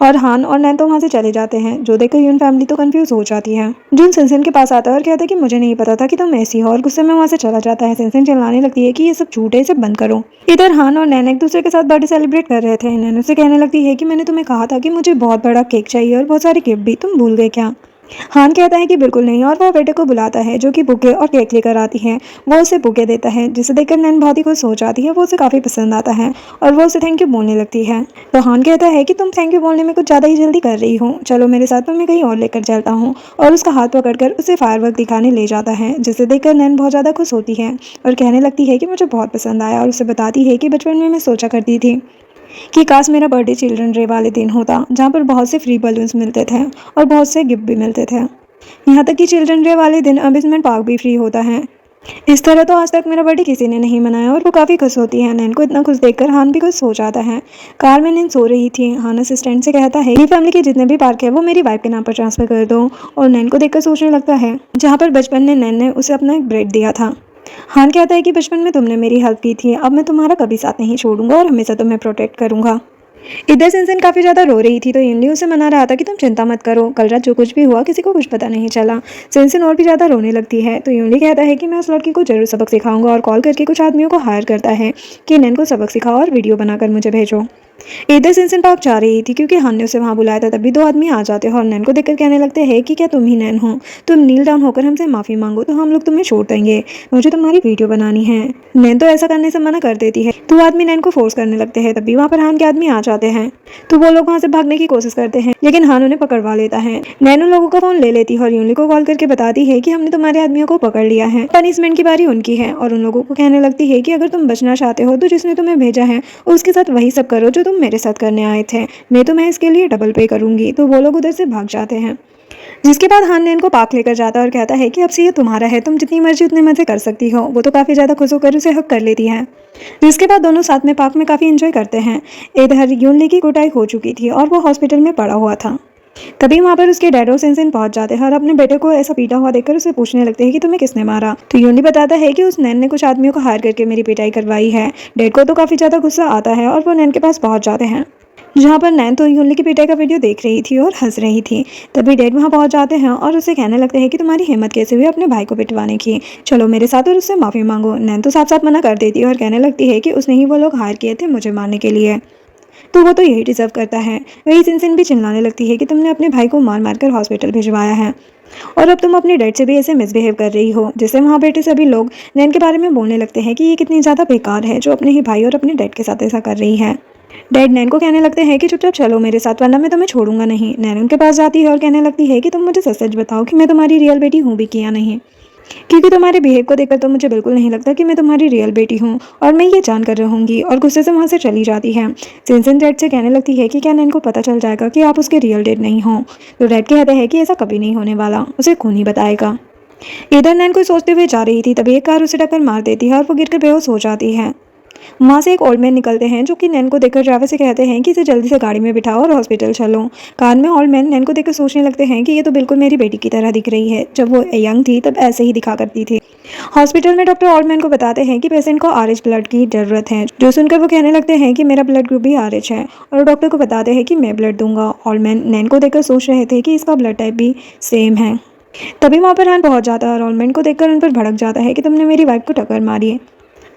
और हान और नैन तो वहाँ से चले जाते हैं, जो देखकर यून फैमिली तो कंफ्यूज हो जाती है। जून सिनसिन के पास आता है और कहता है कि मुझे नहीं पता था कि तुम ऐसी हो, और गुस्से में वहाँ से चला जाता है। सिनसिन चिल्लाने लगती है कि ये सब झूठ है, इसे बंद करो। इधर हान और नैन एक दूसरे के साथ बर्थडे सेलिब्रेट कर रहे थे। नैन उसे कहने लगती है कि मैंने तुम्हें कहा था कि मुझे बहुत बड़ा केक चाहिए और बहुत सारे गिफ्ट भी, तुम भूल गए क्या। हान कहता है कि बिल्कुल नहीं, और वो बेटे को बुलाता है जो कि बुके और केक लेकर आती है। वो उसे बुके देता है, जिसे देखकर नैन बहुत ही खुश हो जाती है। वो उसे काफ़ी पसंद आता है और वो उसे थैंक यू बोलने लगती है। तो हान कहता है कि तुम थैंक यू बोलने में कुछ ज़्यादा ही जल्दी कर रही हो, चलो मेरे साथ, तो मैं कहीं और लेकर चलता हूँ। और उसका हाथ पकड़कर उसे फायरवर्क दिखाने ले जाता है, जिसे देखकर नैन बहुत ज़्यादा खुश होती है और कहने लगती है कि मुझे बहुत पसंद आया। और उसे बताती है कि बचपन में मैं सोचा करती थी कि काश मेरा बर्थडे चिल्ड्रन डे वाले दिन होता, जहाँ पर बहुत से फ्री बलून्स मिलते थे और बहुत से गिफ्ट भी मिलते थे। यहाँ तक कि चिल्ड्रन डे वाले दिन अम्यूजमेंट पार्क भी फ्री होता है। इस तरह तो आज तक मेरा बर्थडे किसी ने नहीं मनाया। और वो काफ़ी खुश होती है। नैन को इतना खुश देखकर हान भी खुश हो जाता है। कार में नैन सो रही थी। हान असिस्टेंट से कहता है कि फैमिली के जितने भी पार्क है वो मेरी वाइफ के नाम पर ट्रांसफर कर दो। और नैन को देखकर सोचने लगता है जहाँ पर बचपन में नैन ने उसे अपना एक ब्रेड दिया था। हान कहता है कि बचपन में तुमने मेरी हेल्प की थी, अब मैं तुम्हारा कभी साथ नहीं छोड़ूंगा और हमेशा तुम्हें प्रोटेक्ट करूंगा। इधर सिनसिन काफी ज्यादा रो रही थी, तो यूनली उसे मना रहा था कि तुम चिंता मत करो, कल रात जो कुछ भी हुआ किसी को कुछ पता नहीं चला। सिनसिन और भी ज्यादा रोने लगती है, तो यूनली कहता है कि मैं उस लड़की को जरूर सबक सिखाऊंगा और कॉल करके कुछ आदमियों को हायर करता है कि नैन को सबक सिखाओ और वीडियो बनाकर मुझे भेजो। इधर सिनसिन पार्क जा रही थी क्योंकि हान ने उसे वहां बुलाया था। तभी दो आदमी आ जाते हैं और नैन को देखकर कहने लगते हैं कि क्या तुम ही नैन हो, तुम नील डाउन होकर हमसे माफी मांगो तो हम लोग तुम्हें छोड़ देंगे, मुझे तुम्हारी वीडियो बनानी है। नैन तो ऐसा करने से मना कर देती है। तो आदमी नैन को फोर्स करने लगते हैं। तभी वहाँ पर हान के आदमी आ जाते हैं, तो वो लोग वहाँ से भागने की कोशिश करते हैं, लेकिन हान उन्हें पकड़वा लेता है। नैन उन लोगों का फोन ले लेती है और यूनली को कॉल करके बताती है कि हमने तुम्हारे आदमियों को पकड़ लिया है, पनिशमेंट की बारी उनकी है। और उन लोगों को कहने लगती है कि अगर तुम बचना चाहते हो तो जिसने तुम्हें भेजा है उसके साथ वही सब करो जो तुम मेरे साथ करने आए थे, मैं तुम्हें इसके लिए डबल पे करूंगी। तो वो लोग उधर से भाग जाते हैं। जिसके बाद हान नैन को पार्क लेकर जाता है और कहता है कि अब से ये तुम्हारा है, तुम जितनी मर्जी उतने मजे कर सकती हो। वो तो काफी ज्यादा खुश होकर उसे हक कर लेती है। जिसके बाद दोनों साथ में पार्क में काफी एंजॉय करते हैं। इधर यूनली की कुटाई हो चुकी थी और वो हॉस्पिटल में पड़ा हुआ था। तभी वहाँ पर उसके डैड और सिनसिन पहुंच जाते हैं और अपने बेटे को ऐसा पीटा हुआ देखकर उसे पूछने लगते हैं कि तुम्हें किसने मारा। तो यूनली बताता है कि उस नैन ने कुछ आदमियों को हायर करके मेरी पिटाई करवाई है। डैड को तो काफी ज्यादा गुस्सा आता है और वो नैन के पास पहुंच जाते हैं, जहाँ पर नैन तो यूनली की पिटाई का वीडियो देख रही थी और हंस रही थी। तभी डैड वहाँ पहुँच जाते हैं और उसे कहने लगते हैं कि तुम्हारी हिम्मत कैसे हुई अपने भाई को पिटवाने की, चलो मेरे साथ और उससे माफ़ी मांगो। नैन तो साफ साफ मना कर देती है और कहने लगती है कि उसने ही वो लोग हायर किए थे मुझे मारने के लिए। तो वो तो यही डिजर्व करता है। वही सिनसिन भी चिल्लाने लगती है कि तुमने अपने भाई को मार मार कर हॉस्पिटल भिजवाया है और अब तुम अपने डैड से भी ऐसे मिसबिहेव कर रही हो, जिससे वहाँ बैठे सभी लोग नैन के बारे में बोलने लगते हैं कि ये कितनी ज़्यादा बेकार है जो अपने ही भाई और अपने डैड के साथ ऐसा कर रही है। डैड नैन को कहने लगते हैं कि चुपचाप चलो मेरे साथ वरना मैं तुम्हें छोड़ूंगा नहीं। नैन उनके पास जाती है और कहने लगती है कि तुम मुझे सच सच बताओ कि मैं तुम्हारी रियल बेटी हूँ भी कि या नहीं, क्योंकि तुम्हारे बिहेव को देखकर तो मुझे बिल्कुल नहीं लगता कि मैं तुम्हारी रियल बेटी हूँ और मैं ये जान कर रहूंगी। और गुस्से से वहाँ से चली जाती है। सिनसिन डैड से कहने लगती है कि क्या नैन को पता चल जाएगा कि आप उसके रियल डैड नहीं हो। तो डैड कहते हैं कि ऐसा कभी नहीं होने वाला, उसे खून ही बताएगा। इधर नैन को सोचते हुए जा रही थी तभी एक कार उसे टक्कर मार देती है और वो गिरकर बेहोश हो जाती है। वहाँ से एक ओल्ड मैन निकलते हैं जो कि नैन को देखकर ड्राइवर से कहते हैं कि इसे जल्दी से गाड़ी में बिठाओ और हॉस्पिटल चलो। कार में ओल्ड मैन नैन को देखकर सोचने लगते हैं कि ये तो बिल्कुल मेरी बेटी की तरह दिख रही है। जब वो यंग थी तब ऐसे ही दिखा करती थी। हॉस्पिटल में डॉक्टर ओल्ड मैन को बताते हैं कि पेशेंट को आरएच ब्लड की जरूरत है, जो सुनकर वो कहने लगते हैं कि मेरा ब्लड ग्रुप भी आरएच है और डॉक्टर को बताते हैं कि मैं ब्लड दूंगा। ओल्ड मैन नैन को देखकर सोच रहे थे कि इसका ब्लड टाइप भी सेम है। तभी वहाँ पर हान पहुंच जाता है और ओल्ड मैन को देखकर उन पर भड़क जाता है कि तुमने मेरी वाइफ को टक्कर मारी है।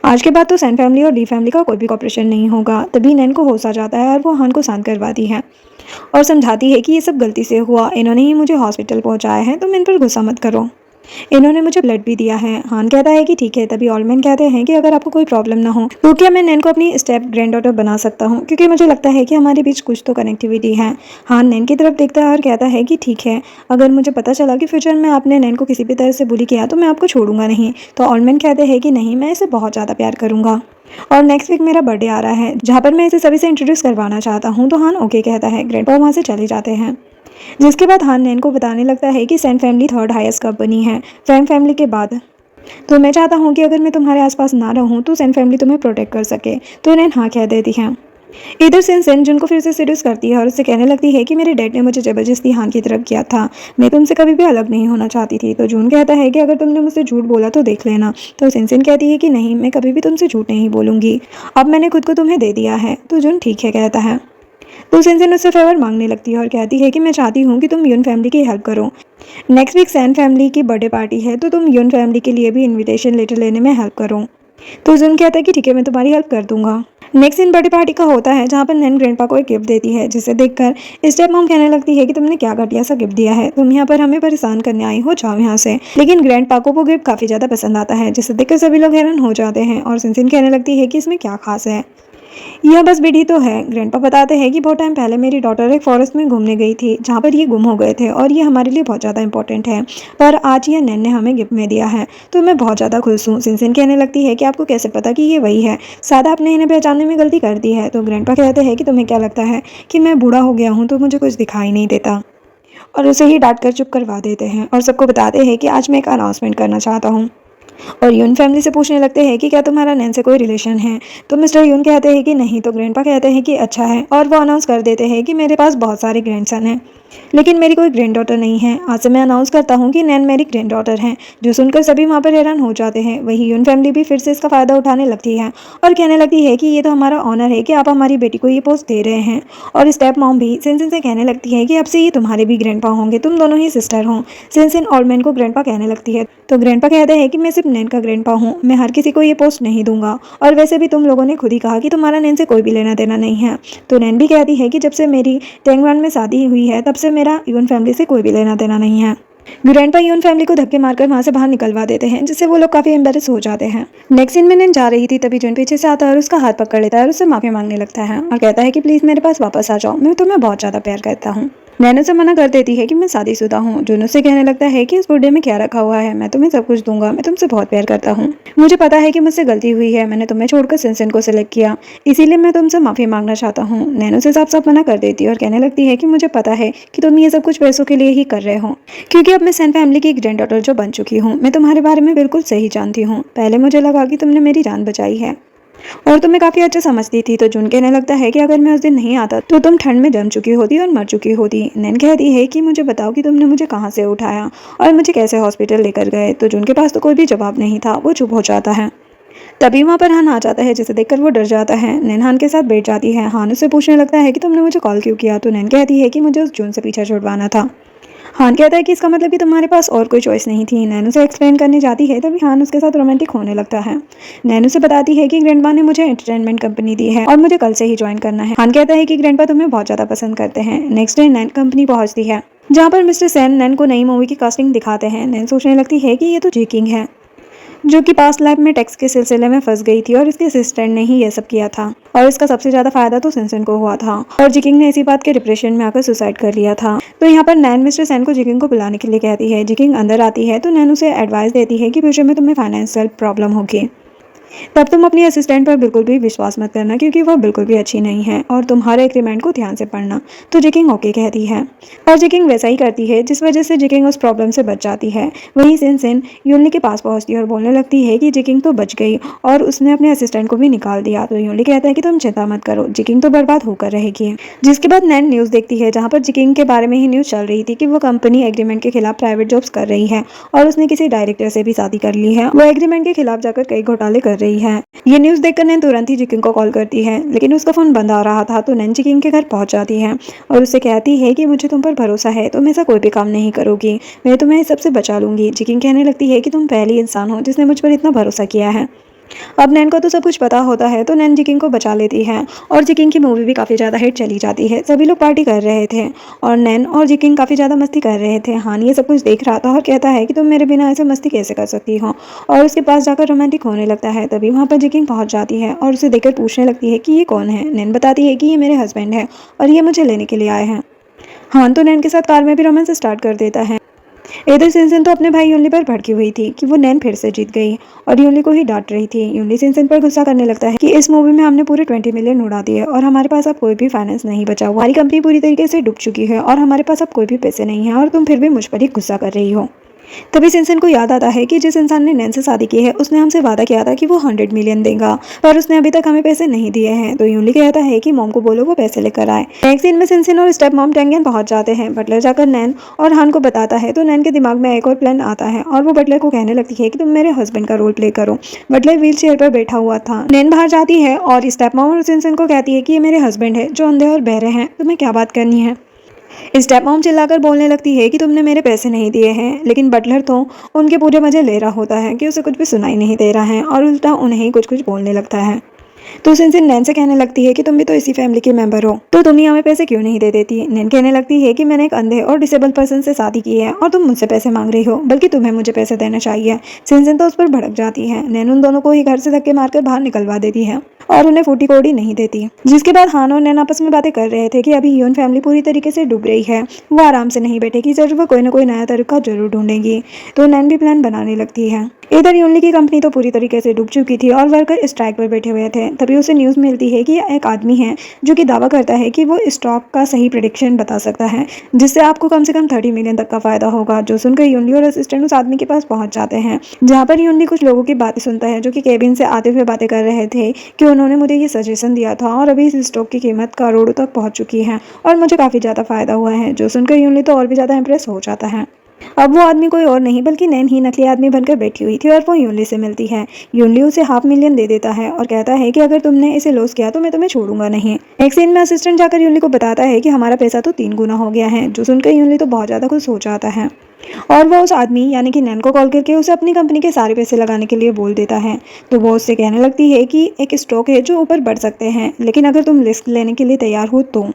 आज के बाद तो सैन फैमिली और ली फैमिली का कोई भी कॉपरेशन नहीं होगा। तभी नैन को होश आ जाता है और वो हान को शांत करवाती है और समझाती है कि ये सब गलती से हुआ, इन्होंने ही मुझे हॉस्पिटल पहुंचाया है, तुम इन पर गुस्सा मत करो, इन्होंने मुझे ब्लड भी दिया है। हान कहता है कि ठीक है। तभी ऑलमैन कहते हैं कि अगर आपको कोई प्रॉब्लम ना हो तो क्या मैं नैन को अपनी स्टेप ग्रैंड डॉटर बना सकता हूँ, क्योंकि मुझे लगता है कि हमारे बीच कुछ तो कनेक्टिविटी है। हान नैन की तरफ देखता है और कहता है कि ठीक है, अगर मुझे पता चला कि फ्यूचर में आपने नैन को किसी भी तरह से बुली किया तो मैं आपको छोड़ूंगा नहीं। तो ऑलमैन कहते हैं कि नहीं, मैं इसे बहुत ज़्यादा प्यार करूंगा और नेक्स्ट वीक मेरा बर्थडे आ रहा है जहाँ पर मैं इसे सभी से इंट्रोड्यूस करवाना चाहता हूँ। तो हान ओके कहता है। ग्रैंडपा वहाँ से चले जाते हैं, जिसके बाद हान नैन को बताने लगता है कि सैन फैमिली थर्ड हाईएस्ट कंपनी है फैन फैमिली के बाद। तो मैं चाहता हूँ कि अगर मैं तुम्हारे आसपास ना रहूँ तो सैन फैमिली तुम्हें प्रोटेक्ट कर सके। तो नैन हाँ कह देती है। इधर सेन जिनको फिर से सीड्यूस करती है और उससे कहने लगती है कि मेरे डैड ने मुझे जबरदस्ती हान की तरफ किया था, मैं तुमसे कभी भी अलग नहीं होना चाहती थी। तो जून कहता है कि अगर तुमने मुझसे झूठ बोला तो देख लेना। तो सिन कहती है कि नहीं, मैं कभी भी तुमसे झूठ नहीं बोलूंगी, अब मैंने खुद को तुम्हें दे दिया है। तो जून ठीक है कहता है। तो सिन उससे फेवर मांगने लगती है और कहती है कि मैं चाहती हूँ कि तुम यून फैमिली की हेल्प करो। नेक्स्ट वीक सैन फैमिली की बर्थडे पार्टी है तो तुम यून फैमिली के लिए भी इनविटेशन लेटर लेने में हेल्प करो। तो जुन कहता है कि ठीक है, मैं तुम्हारी हेल्प कर दूंगा। नेक्स्ट दिन बर्थडे पार्टी का होता है जहाँ पर नैन ग्रैंडपा को एक गिफ्ट देती है, जिसे देखकर स्टेप मॉम कहने लगती है कि तुमने क्या घटिया सा गिफ्ट दिया है, तुम यहाँ पर हमें परेशान करने आई हो, जाओ यहाँ से। लेकिन ग्रैंडपा को वो गिफ्ट काफी ज्यादा पसंद आता है, जिसे देखकर सभी लोग हैरान हो जाते हैं और सिनसिन कहने लगती है कि इसमें क्या खास है, यह बस विधि तो है। ग्रैंडपा बताते हैं कि बहुत टाइम पहले मेरी डॉटर एक फॉरेस्ट में घूमने गई थी जहाँ पर ये गुम हो गए थे और ये हमारे लिए बहुत ज़्यादा इंपॉर्टेंट है, पर आज ये नैन ने हमें गिफ्ट में दिया है तो मैं बहुत ज़्यादा खुश हूँ। सिनसिन कहने लगती है कि आपको कैसे पता कि ये वही है, शायद आपने इन्हें पहचानने में गलती कर दी है। तो ग्रैंडपा कहते हैं कि तुम्हें क्या लगता है कि मैं बूढ़ा हो गया हूँ तो मुझे कुछ दिखाई नहीं देता, और उसे ही डांट कर चुप करवा देते हैं और सबको बताते हैं कि आज मैं एक अनाउंसमेंट करना चाहता हूँ। और यून फैमिली से पूछने लगते हैं कि क्या तुम्हारा नैन से कोई रिलेशन है। तो मिस्टर यून कहते हैं कि नहीं। तो ग्रैंडपा कहते हैं कि अच्छा है, और वो अनाउंस कर देते हैं कि मेरे पास बहुत सारे ग्रैंडसन हैं लेकिन मेरी कोई ग्रैंड डॉटर नहीं है। आज से मैं अनाउंस करता हूँ कि नैन मेरी ग्रैंड डॉटर है। जो सुनकर सभी वहाँ पर हैरान हो जाते हैं। वही यून फैमिली भी फिर से इसका फ़ायदा उठाने लगती है और कहने लगती है कि ये तो हमारा ऑनर है कि आप हमारी बेटी को ये पोस्ट दे रहे हैं। और स्टेप मॉम भी सिनसिन से कहने लगती है कि अब से ये तुम्हारे भी ग्रैंडपा होंगे, तुम दोनों ही सिस्टर हो। सिनसिन ऑलमैन को ग्रैंडपा कहने लगती है। तो ग्रैंडपा कहते हैं कि मैं सिर्फ नैन का ग्रैंडपा हूँ, मैं हर किसी को ये पोस्ट नहीं दूंगा, और वैसे भी तुम लोगों ने खुद ही कहा कि तुम्हारा नैन से कोई भी लेना देना नहीं है। तो नैन भी कहती है कि जब से मेरी टेंगवान में शादी हुई है तब से मेरा यून फैमिली से कोई भी लेना देना नहीं है। ग्रैंडपा यून फैमिली को धक्के मारकर वहां से बाहर निकलवा देते हैं, जिससे वो लोग काफी एम्बेरस हो जाते हैं। नेक्स्ट सीन में नैन जा रही थी तभी जून पीछे से आता है और उसका हाथ पकड़ लेता है और उससे माफी मांगने लगता है और कहता है कि प्लीज मेरे पास वापस आ जाओ, मैं तुम्हें बहुत ज्यादा प्यार करता हूँ। नैन उसे मना कर देती है कि मैं शादीशुदा हूँ। जून उससे कहने लगता है कि इस बुड्ढे में क्या रखा हुआ है, मैं तुम्हें सब कुछ दूंगा, मैं तुमसे बहुत प्यार करता हूँ, मुझे पता है कि मुझसे गलती हुई है, मैंने तुम्हें छोड़कर सिनसिन को सिलेक्ट किया, इसीलिए मैं तुमसे माफी मांगना चाहता हूँ। नैन उसे साफ साफ मना कर देती है और कहने लगती है कि मुझे पता है कि तुम ये सब कुछ पैसों के लिए ही कर रहे हो, क्योंकि अब मैं सैन फैमिली की एक ग्रैंड डॉटर जो बन चुकी हूँ, मैं तुम्हारे बारे में बिल्कुल सही जानती हूँ। पहले मुझे लगा कि तुमने मेरी जान बचाई है और तुम्हें काफी अच्छा समझती थी। तो जून कहने लगता है कि अगर मैं उस दिन नहीं आता तो तुम ठंड में जम चुकी होती और मर चुकी होती। नैन कहती है कि मुझे बताओ कि तुमने मुझे कहाँ से उठाया और मुझे कैसे हॉस्पिटल लेकर गए। तो जून के पास तो कोई भी जवाब नहीं था, वो चुप हो जाता है। तभी वहाँ पर हान आ जाता है, जिसे देखकर वो डर जाता है। नैन हान के साथ बैठ जाती है। हान उससे पूछने लगता है कि तुमने मुझे कॉल क्यों किया। तो नैन कहती है कि मुझे उस जून से पीछा छुड़वाना था। हान कहता है कि इसका मतलब कि तुम्हारे पास और कोई चॉइस नहीं थी। नैन उसे एक्सप्लेन करने जाती है, तभी हान उसके साथ रोमांटिक होने लगता है। नैन उसे बताती है कि ग्रैंडपा ने मुझे एंटरटेनमेंट कंपनी दी है और मुझे कल से ही ज्वाइन करना है। हान कहता है कि ग्रैंडपा तुम्हें बहुत ज्यादा पसंद करते हैं। नेक्स्ट डे नैन कंपनी पहुंचती है, जहाँ पर मिस्टर सेन नैन को नई मूवी की कास्टिंग दिखाते हैं। नैन सोचने लगती है कि ये तो जिकिंग है, जो कि पास्ट लाइफ में टैक्स के सिलसिले में फंस गई थी और इसके असिस्टेंट ने ही ये सब किया था, और इसका सबसे ज्यादा फायदा तो सिंसन को हुआ था और जिकिंग ने इसी बात के डिप्रेशन में आकर सुसाइड कर लिया था। तो यहाँ पर नैन मिस्टर सेन को जिकिंग को बुलाने के लिए कहती है। जिकिंग अंदर आती है तो नैन उसे एडवाइस देती है कि फ्यूचर में तुम्हें फाइनेंशियल प्रॉब्लम होगी, तब तुम अपनी असिस्टेंट पर बिल्कुल भी विश्वास मत करना, क्योंकि वो बिल्कुल भी अच्छी नहीं है, और तुम्हारे एग्रीमेंट को ध्यान से पढ़ना। तो जिकिंग ओके कहती है और जिकिंग वैसा ही करती है, जिस वजह से जिकिंग उस प्रॉब्लम से बच जाती है। वहीं सिनसिन यूनली के पास पहुंचती है और बोलने लगती है कि जिकिंग तो बच गई और उसने अपने असिस्टेंट को भी निकाल दिया। तो यूनली कहता है कि तुम चिंता मत करो, जिकिंग तो बर्बाद होकर रहेगी। जिसके बाद नैन न्यूज़ देखती है, जहाँ पर जिकिंग के बारे में ही न्यूज़ चल रही थी कि वो कंपनी एग्रीमेंट के खिलाफ प्राइवेट जॉब्स कर रही है और उसने किसी डायरेक्टर से भी शादी कर ली है। वो एग्रीमेंट के खिलाफ जाकर कई घोटाले कर रही है। ये न्यूज़ देखकर नैन तुरंत ही जिकिंग को कॉल करती है, लेकिन उसका फ़ोन बंद आ रहा था। तो नैन जिकिंग के घर पहुंच जाती है और उससे कहती है कि मुझे तुम पर भरोसा है, तुम ऐसा कोई भी काम नहीं करोगी, मैं तुम्हें इस सबसे बचा लूंगी। जिकिंग कहने लगती है कि तुम पहली इंसान हो जिसने मुझ पर इतना भरोसा किया है। अब नैन को तो सब कुछ पता होता है, तो नैन जिकिंग को बचा लेती है और जिकिंग की मूवी भी काफ़ी ज़्यादा हिट चली जाती है। सभी लोग पार्टी कर रहे थे और नैन और जिकिंग काफ़ी ज़्यादा मस्ती कर रहे थे। हान ये सब कुछ देख रहा था और कहता है कि तुम मेरे बिना ऐसे मस्ती कैसे कर सकती हो, और उसके पास जाकर रोमांटिक होने लगता है। तभी वहाँ पर जिकिंग पहुँच जाती है और उसे देखकर पूछने लगती है कि ये कौन है। नैन बताती है कि ये मेरे हस्बैंड है और ये मुझे लेने के लिए आए हैं। हान तो नैन के साथ कार में भी रोमांस स्टार्ट कर देता है। इधर सिनसिन तो अपने भाई यूनली पर भड़की हुई थी कि वो नैन फिर से जीत गई और यूनली को ही डांट रही थी। यूनली सिनसिन पर गुस्सा करने लगता है कि इस मूवी में हमने पूरे 20 मिलियन उड़ा दिए और हमारे पास अब कोई भी फाइनेंस नहीं बचा हुआ, हमारी कंपनी पूरी तरीके से डूब चुकी है और हमारे पास अब कोई भी पैसे नहीं है और तुम फिर भी मुझ पर ही गुस्सा कर रही हो। तभी सिनसिन को याद आता है कि जिस इंसान ने नैन से शादी की है उसने हमसे वादा किया था कि वो 100 मिलियन देगा, पर उसने अभी तक हमें पैसे नहीं दिए हैं। तो यूनली कहता है कि मॉम को बोलो वो पैसे लेकर आए। नेक्स्ट सीन में सिनसिन और स्टेप मॉम टेंगन पहुंच जाते हैं। बटलर जाकर नैन और हान को बताता है तो नैन के दिमाग में एक और प्लान आता है और वो बटलर को कहने लगती है कि तुम मेरे हस्बैंड का रोल प्ले करो। बटलर व्हील चेयर पर बैठा हुआ था। नैन बाहर जाती है और स्टेप मॉम और सिनसिन को कहती है कि ये मेरे हस्बैंड है जो अंधे और बहरे हैं, तुम्हें क्या बात करनी है। स्टेप मॉम चिल्लाकर बोलने लगती है कि तुमने मेरे पैसे नहीं दिए हैं, लेकिन बटलर तो उनके पूरे मजे ले रहा होता है कि उसे कुछ भी सुनाई नहीं दे रहा है और उल्टा उन्हें ही कुछ कुछ बोलने लगता है। तो सिनसिन नैन से कहने लगती है कि तुम भी तो इसी फैमिली के मेंबर हो, तो तुम ही हमें पैसे क्यों नहीं दे देती। नैन कहने लगती है कि मैंने एक अंधे और डिसेबल पर्सन से शादी की है और तुम मुझसे पैसे मांग रही हो, बल्कि तुम्हें मुझे पैसे देना चाहिए। सिनसिन तो उस पर भड़क जाती है। नैन उन दोनों को ही घर से धक्के मारकर बाहर निकलवा देती है और उन्हें फूटी कौड़ी नहीं देती। जिसके बाद हान और नैन आपस में बातें कर रहे थे कि अभी यून फैमिली पूरी तरीके से डूब रही है, वो आराम से नहीं बैठेगी, जरूर वो कोई ना कोई नया तरीका जरूर ढूंढेगी। तो नैन भी प्लान बनाने लगती है। इधर यूनली की कंपनी तो पूरी तरीके से डूब चुकी थी और वर्कर स्ट्राइक पर बैठे हुए थे। तभी उसे न्यूज़ मिलती है कि एक आदमी है जो कि दावा करता है कि वो स्टॉक का सही प्रेडिक्शन बता सकता है, जिससे आपको कम से कम 30 मिलियन तक का फायदा होगा। जो सुनकर यूनली और असिस्टेंट उस आदमी के पास पहुंच जाते हैं, जहां पर यूनली कुछ लोगों की बातें सुनता है जो कि केबिन से आते हुए बातें कर रहे थे कि उन्होंने मुझे ये सजेशन दिया था और अभी इस स्टॉक की कीमत करोड़ों तक पहुंच चुकी है और मुझे काफ़ी ज़्यादा फायदा हुआ है। जो सुनकर यूनली तो और भी ज़्यादा इंप्रेस हो जाता है। अब वो आदमी कोई और नहीं बल्कि नैन ही नकली आदमी बनकर बैठी हुई थी और वो यूनली से मिलती है। यूनली उसे 500,000 दे देता है और कहता है कि अगर तुमने इसे लॉस किया तो मैं तुम्हें छोड़ूंगा नहीं। एक सीन में असिस्टेंट जाकर यूनली को बताता है कि हमारा पैसा तो 3 गुना हो गया है। जो सुनकर यूनली तो बहुत ज़्यादा खुश हो जाता है और वो उस आदमी यानी कि नैन को कॉल करके उसे अपनी कंपनी के सारे पैसे लगाने के लिए बोल देता है। तो वो उससे कहने लगती है कि एक स्टॉक है जो ऊपर बढ़ सकते हैं, लेकिन अगर तुम रिस्क लेने के लिए तैयार हो तो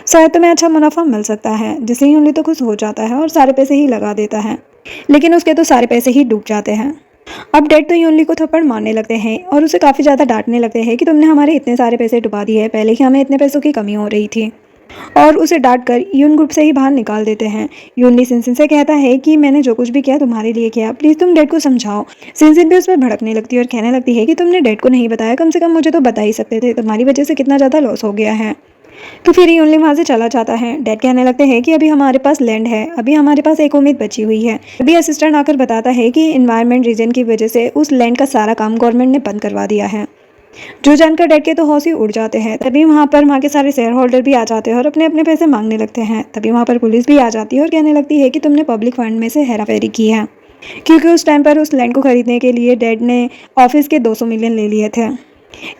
शायद तुम्हें अच्छा मुनाफा मिल सकता है। जिसे यूनली तो खुश हो जाता है और सारे पैसे ही लगा देता है, लेकिन उसके तो सारे पैसे ही डूब जाते हैं। अब डैड तो यूनली को थप्पड़ मारने लगते हैं और उसे काफ़ी ज़्यादा डांटने लगते हैं कि तुमने हमारे इतने सारे पैसे डुबा दिए, पहले ही हमें इतने पैसों की कमी हो रही थी, और उसे डांट कर यून ग्रुप से ही बाहर निकाल देते हैं। यूनली सिनसिन से कहता है कि मैंने जो कुछ भी किया तुम्हारे लिए किया, प्लीज़ तुम डैड को समझाओ। सिनसिन भी उस पर भड़कने लगती है और कहने लगती है कि तुमने डैड को नहीं बताया, कम से कम मुझे तो बता ही सकते थे, तुम्हारी वजह से कितना ज़्यादा लॉस हो गया है। तो फिर यूनली वहाँ से चला जाता है। डैड कहने लगते हैं कि अभी हमारे पास लैंड है, अभी हमारे पास एक उम्मीद बची हुई है। अभी असिस्टेंट आकर बताता है कि इन्वायरमेंट रीजन की वजह से उस लैंड का सारा काम गवर्नमेंट ने बंद करवा दिया है। जो जानकर डैड के तो हौस ही उड़ जाते हैं। तभी वहाँ के सारे शेयर होल्डर भी आ जाते हैं और अपने अपने पैसे मांगने लगते हैं। तभी वहाँ पर पुलिस भी आ जाती है और कहने लगती है कि तुमने पब्लिक फंड में से हेराफेरी की है, क्योंकि उस टाइम पर उस लैंड को खरीदने के लिए डैड ने ऑफिस के 200 मिलियन ले लिए थे।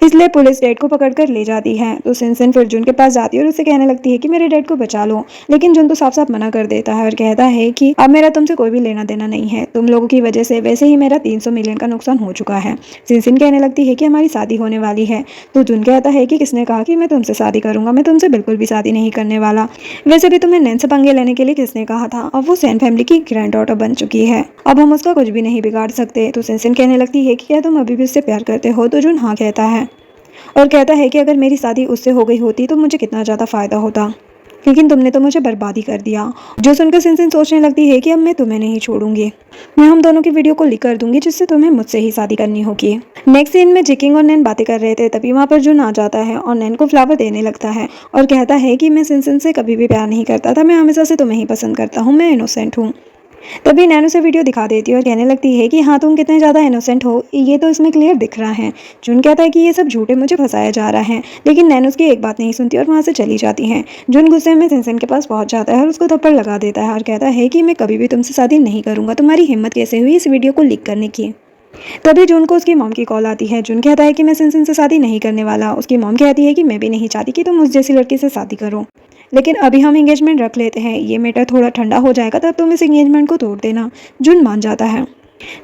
इसलिए पुलिस डैड को पकड़कर ले जाती है। तो सिनसिन फिर जुन के पास जाती है और उससे कहने लगती है कि मेरे डैड को बचा लो। लेकिन जुन तो साफ साफ मना कर देता है और कहता है कि अब मेरा तुमसे कोई भी लेना देना नहीं है, तुम लोगों की वजह से वैसे ही मेरा 300 मिलियन का नुकसान हो चुका है। सिनसिन कहने लगती है कि हमारी शादी होने वाली है। तो जुन कहता है कि किसने कहा कि मैं तुमसे शादी करूंगा, मैं तुमसे बिल्कुल भी शादी नहीं करने वाला। वैसे भी तुम्हें नैन से पंगे लेने के लिए किसने कहा था, अब वो सेन फैमिली की ग्रैंड डॉटर बन चुकी है, अब हम उसका कुछ भी नहीं बिगाड़ सकते। तो सिनसिन कहने लगती है कि क्या तुम अभी भी उससे प्यार करते हो। तो जुन हाँ कहता है और कहता है कि अगर मेरी शादी उससे हो गई होती तो मुझे कितना ज़्यादा फ़ायदा होता, लेकिन तुमने तो मुझे बर्बादी कर दिया। जो सुनकर सिनसिन सोचने लगती है कि अब मैं तुम्हें नहीं छोड़ूंगी, मैं हम दोनों की वीडियो को लीक कर दूंगी जिससे तुम्हें मुझसे ही शादी करनी होगी। नेक्स्ट सीन में जिकिंग और नैन बातें कर रहे थे, तभी वहाँ पर जुन आ जाता है और नैन को फ्लावर देने लगता है और कहता है कि मैं सिनसिन से कभी भी प्यार नहीं करता था, मैं हमेशा से तुम्हें ही पसंद करता हूँ, मैं इनोसेंट हूँ। तभी नैन उसे वीडियो दिखा देती है और कहने लगती है कि हाँ तुम कितने ज़्यादा इनोसेंट हो, ये तो इसमें क्लियर दिख रहा है। जुन कहता है कि ये सब झूठे मुझे फंसाया जा रहा है, लेकिन नैन उसकी एक बात नहीं सुनती और वहाँ से चली जाती है। जुन गुस्से में सिनसिन के पास पहुँच जाता है और उसको थप्पड़ लगा देता है और कहता है कि मैं कभी भी तुमसे शादी नहीं करूँगा, तुम्हारी हिम्मत कैसे हुई इस वीडियो को लीक करने की। तभी जून को उसकी मॉम की कॉल आती है। जून कहता है कि मैं सिनसिन से शादी नहीं करने वाला। उसकी मॉम कहती है कि मैं भी नहीं चाहती कि तुम उस जैसी लड़की से शादी करो, लेकिन अभी हम एंगेजमेंट रख लेते हैं, ये मैटर थोड़ा ठंडा हो जाएगा तब तुम इस एंगेजमेंट को तोड़ देना। जून मान जाता है।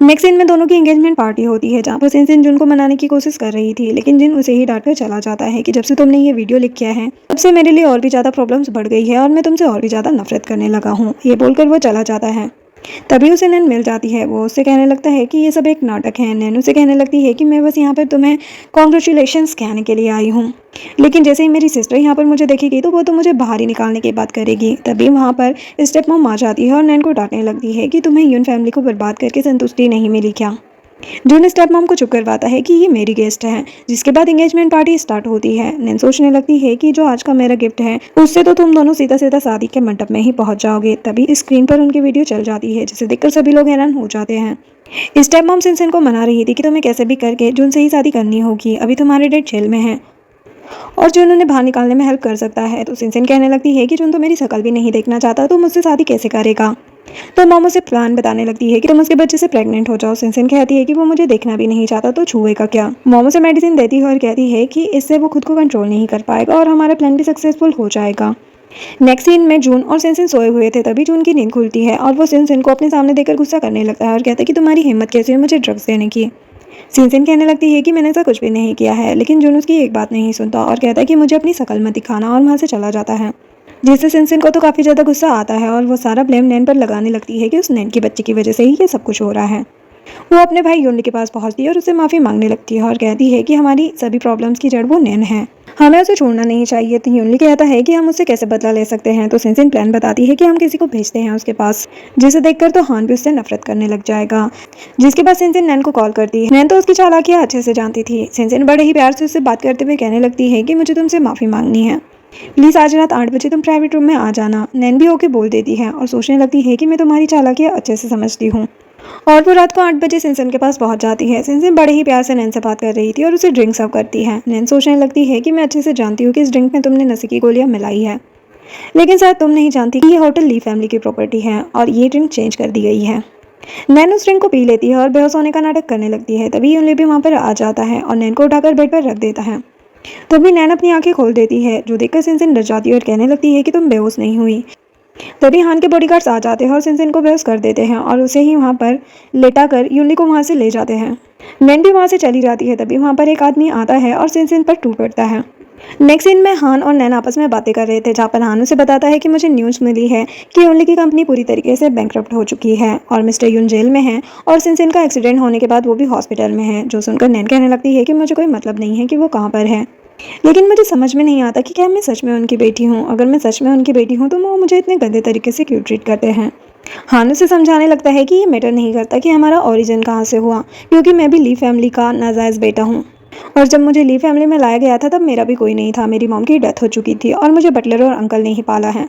नेक्स्ट सीन में दोनों की एंगेजमेंट पार्टी होती है, जहाँ पर सिनसिन जुन को मनाने की कोशिश कर रही थी, लेकिन जिन उसे ही डांट कर चला जाता है कि जब से तुमने ये वीडियो लिख किया है तब से मेरे लिए और भी ज़्यादा प्रॉब्लम्स बढ़ गई है और मैं तुमसे और भी ज़्यादा नफरत करने लगा हूँ। ये बोलकर वो चला जाता है। तभी उसे नैन मिल जाती है। वो उससे कहने लगता है कि ये सब एक नाटक है। नैन उसे कहने लगती है कि मैं बस यहाँ पर तुम्हें कॉन्ग्रेचुलेशंस कहने के लिए आई हूँ, लेकिन जैसे ही मेरी सिस्टर यहाँ पर मुझे देखेगी तो वो तो मुझे बाहर ही निकालने की बात करेगी। तभी वहाँ पर स्टेप मॉम आ जाती है और नैन को डांटने लगती है कि तुम्हें यून फैमिली को बर्बाद करके संतुष्टि नहीं मिली क्या। जून स्टेप मॉम को चुप करवाता है कि ये मेरी गेस्ट है, जिसके बाद एंगेजमेंट पार्टी स्टार्ट होती है। नैन सोचने लगती है कि जो आज का मेरा गिफ्ट है उससे तो तुम दोनों सीधा सीधा शादी के मंडप में ही पहुंच जाओगे। तभी स्क्रीन पर उनकी वीडियो चल जाती है, जिसे देखकर सभी लोग हैरान हो जाते हैं। स्टेप मॉम सिनसिन को मना रही थी कि तुम्हें कैसे भी करके जून से ही शादी करनी होगी, अभी तुम्हारे डैड जेल में है और जून उन्हें बाहर निकालने में हेल्प कर सकता है। तो सिनसिन कहने लगती है कि जून तो मेरी शक्ल भी नहीं देखना चाहता, तो मुझसे शादी कैसे करेगा। तो मॉम उसे प्लान बताने लगती है कि तुम उसके बच्चे से प्रेग्नेंट हो जाओ। सिनसिन कहती है कि वो मुझे देखना भी नहीं चाहता, तो छुएगा क्या। मॉम उसे मेडिसिन देती है और कहती है कि इससे वो खुद को कंट्रोल नहीं कर पाएगा और हमारा प्लान भी सक्सेसफुल हो जाएगा। नेक्स्ट सीन में जून और सिनसिन सोए हुए थे, तभी जून की नींद खुलती है और वो सिनसिन को अपने सामने देखकर गुस्सा करने लगता है और कहता है कि तुम्हारी हिम्मत कैसे हुई मुझे ड्रग्स देने की। सिनसिन कहने लगती है कि मैंने ऐसा कुछ भी नहीं किया है, लेकिन जून उसकी एक बात नहीं सुनता और कहता है कि मुझे अपनी शक्ल मत दिखाना और वहाँ से चला जाता है, जिससे सिनसिन को तो काफ़ी ज़्यादा गुस्सा आता है और वो सारा ब्लेम नैन पर लगाने लगती है कि उस नैन की बच्चे की वजह से ही ये सब कुछ हो रहा है। वो अपने भाई युनली के पास पहुंचती है और उससे माफ़ी मांगने लगती है और कहती है कि हमारी सभी प्रॉब्लम्स की जड़ वो नैन है, हमें उसे छोड़ना नहीं चाहिए। तो युनली कहता है कि हम उससे कैसे बदला ले सकते हैं। तो सिनसिन प्लान बताती है कि हम किसी को भेजते हैं उसके पास, जिसे देखकर तो हान भी उससे नफरत करने लग जाएगा। जिसके बाद सिनसिन नैन को कॉल करती है। नैन तो उसकी चालाकियाँ अच्छे से जानती थी। सिनसिन बड़े ही प्यार से उससे बात करते हुए कहने लगती है कि मुझे तुमसे माफ़ी मांगनी है, प्लीज़ आज रात 8 बजे तुम प्राइवेट रूम में आ जाना। नैन भी ओके बोल देती है और सोचने लगती है कि मैं तुम्हारी चालाकियाँ अच्छे से समझती हूँ। और वो रात को 8 बजे सिनसिन के पास पहुंच जाती है। सिनसिन बड़े ही प्यार से नैन से बात कर रही थी और उसे ड्रिंक सर्व करती है। नैन सोचने लगती है कि मैं अच्छे से जानती हूँ कि इस ड्रिंक में तुमने नशे की गोलियां मिलाई है, लेकिन शायद तुम नहीं जानती कि ये होटल ली फैमिली की प्रॉपर्टी है और ये ड्रिंक चेंज कर दी गई है। नैन उस ड्रिंक को पी लेती है और बेहोश होने का नाटक करने लगती है। तभी यूनली भी वहाँ पर आ जाता है और नैन को उठाकर बेड पर रख देता है। तभी नैन अपनी आंखें खोल देती है, जो देखकर सिनसिन डर जाती है और कहने लगती है कि तुम बेहोश नहीं हुई। तभी हान के बॉडीगार्ड्स आ जाते हैं और सिनसिन को बेहोश कर देते हैं और उसे ही वहाँ पर लेटाकर यूनली को वहाँ से ले जाते हैं। नैन भी वहाँ से चली जाती है। तभी वहाँ पर एक आदमी आता है और सिनसिन पर टूट पड़ता है। नेक्स्ट सीन में हान और नैन आपस में बातें कर रहे थे, जहाँ पर हान उसे बताता है कि मुझे न्यूज़ मिली है कि यूनली की कंपनी पूरी तरीके से बैंकरप्ट हो चुकी है और मिस्टर यून जेल में है और सिनसिन का एक्सीडेंट होने के बाद वो भी हॉस्पिटल में है। जो सुनकर नैन कहने लगती है कि मुझे कोई मतलब नहीं है कि वो कहाँ पर है, लेकिन मुझे समझ में नहीं आता कि क्या मैं सच में उनकी बेटी हूँ। अगर मैं सच में उनकी बेटी हूँ तो वो मुझे इतने गंदे तरीके से क्यों ट्रीट करते हैं। हान उसे समझाने लगता है कि ये मैटर नहीं करता कि हमारा ओरिजिन कहाँ से हुआ, क्योंकि मैं भी ली फैमिली का नाजायज़ बेटा हूँ और जब मुझे ली फैमिली में लाया गया था तब मेरा भी कोई नहीं था, मेरी मॉम की डेथ हो चुकी थी और मुझे बटलर और अंकल ने ही पाला है।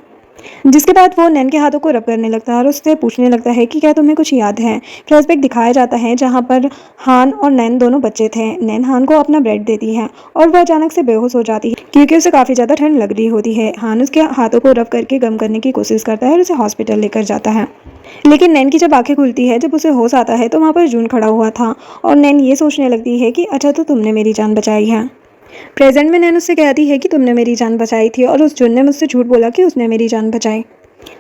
जिसके बाद वो नैन के हाथों को रब करने लगता है और उससे पूछने लगता है कि क्या तुम्हें कुछ याद है। फ्लैशबैक दिखाया जाता है जहाँ पर हान और नैन दोनों बच्चे थे। नैन हान को अपना ब्रेड देती है और वह अचानक से बेहोश हो जाती है क्योंकि उसे काफ़ी ज़्यादा ठंड लग रही होती है। हान उसके हाथों को रब करके गम करने की कोशिश करता है और उसे हॉस्पिटल लेकर जाता है। लेकिन नैन की जब आंखें खुलती है, जब उसे होश आता है, तो वहाँ पर जून खड़ा हुआ था और नैन ये सोचने लगती है कि अच्छा तो तुमने मेरी जान बचाई है। प्रेजेंट में नैन उससे कहती है कि तुमने मेरी जान बचाई थी और उस जून ने मुझसे झूठ बोला कि उसने मेरी जान बचाई।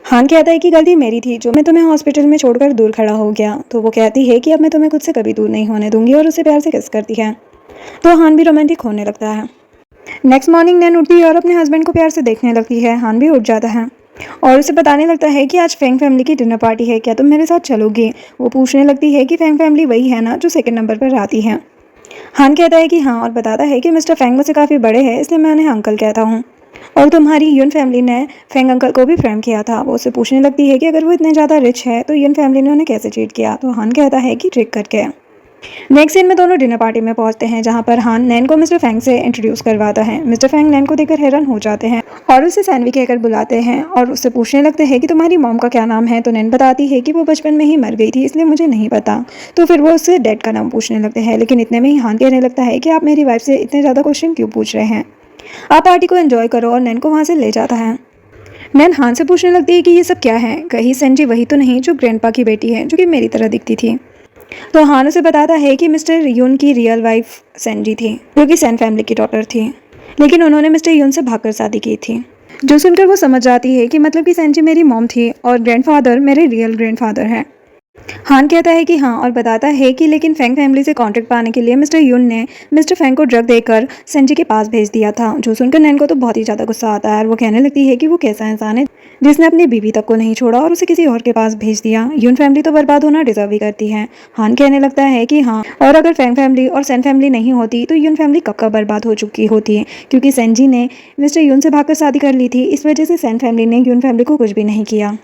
हान कहता है कि गलती मेरी थी जो मैं तुम्हें हॉस्पिटल में छोड़कर दूर खड़ा हो गया। तो वो कहती है कि अब मैं तुम्हें खुद से कभी दूर नहीं होने दूंगी और उसे प्यार से किस करती है। तो हान भी रोमांटिक होने लगता है। नेक्स्ट मॉर्निंग नैन उठती है और अपने हस्बैंड को प्यार से देखने लगती है। हान भी उठ जाता है और उसे बताने लगता है कि आज फैंग फैमिली की डिनर पार्टी है, क्या तुम मेरे साथ चलोगे। वो पूछने लगती है कि फैंग फैमिली वही है ना जो सेकंड नंबर पर आती है। हान कहता है कि हाँ और बताता है कि मिस्टर फैंग मुझसे काफ़ी बड़े हैं इसलिए मैं उन्हें अंकल कहता हूँ और तुम्हारी यून फैमिली ने फैंग अंकल को भी फ्रेम किया था। वो उससे पूछने लगती है कि अगर वो इतने ज़्यादा रिच है तो यून फैमिली ने उन्हें कैसे चीट किया। तो हान कहता है कि ट्रिक करके। नेक्स्ट सीन में दोनों डिनर पार्टी में पहुंचते हैं जहां पर हान नैन को मिस्टर फैंग से इंट्रोड्यूस करवाता है। मिस्टर फैंग नैन को देखकर हैरान हो जाते हैं और उसे सैनवी कहकर बुलाते हैं और उससे पूछने लगते हैं कि तुम्हारी मॉम का क्या नाम है। तो नैन बताती है कि वो बचपन में ही मर गई थी इसलिए मुझे नहीं पता। तो फिर वो उससे डैड का नाम पूछने लगते हैं, लेकिन इतने में ही हान कहने लगता है कि आप मेरी वाइफ से इतने ज़्यादा क्वेश्चन क्यों पूछ रहे हैं, आप पार्टी को एंजॉय करो, और नैन को वहाँ से ले जाता है। नैन हान से पूछने लगती है कि ये सब क्या है, कहीं सेंजी वही तो नहीं जो ग्रैंडपा की बेटी है जो कि मेरी तरह दिखती थी। तो हान उसे बताता है कि मिस्टर यून की रियल वाइफ सेंजी थी जो कि सैन फैमिली की डॉटर थी, लेकिन उन्होंने मिस्टर यून से भागकर शादी की थी। जो सुनकर वो समझ जाती है कि मतलब कि सेंजी मेरी मॉम थी और ग्रैंडफादर मेरे रियल ग्रैंडफादर हैं। हान कहता है कि हाँ और बताता है कि लेकिन फैंग फैमिली से कॉन्ट्रैक्ट पाने के लिए मिस्टर यून ने मिस्टर फैंग को ड्रग देकर सेंजी के पास भेज दिया था। जो सुनकर नैन को तो बहुत ही ज़्यादा गुस्सा आता है और वो कहने लगती है कि वो कैसा इंसान है जिसने अपनी बीवी तक को नहीं छोड़ा और उसे किसी और के पास भेज दिया। यून फैमिली तो बर्बाद होना डिजर्व ही करती है। हान कहने लगता है कि हाँ और अगर फैंग फैमिली और सैन फैमिली नहीं होती तो यून फैमिली कब का बर्बाद हो चुकी होती है, क्योंकि सेंजी ने मिस्टर यून से भागकर शादी कर ली थी। इस वजह से सैन फैमिली ने यून फैमिली को कुछ भी नहीं किया।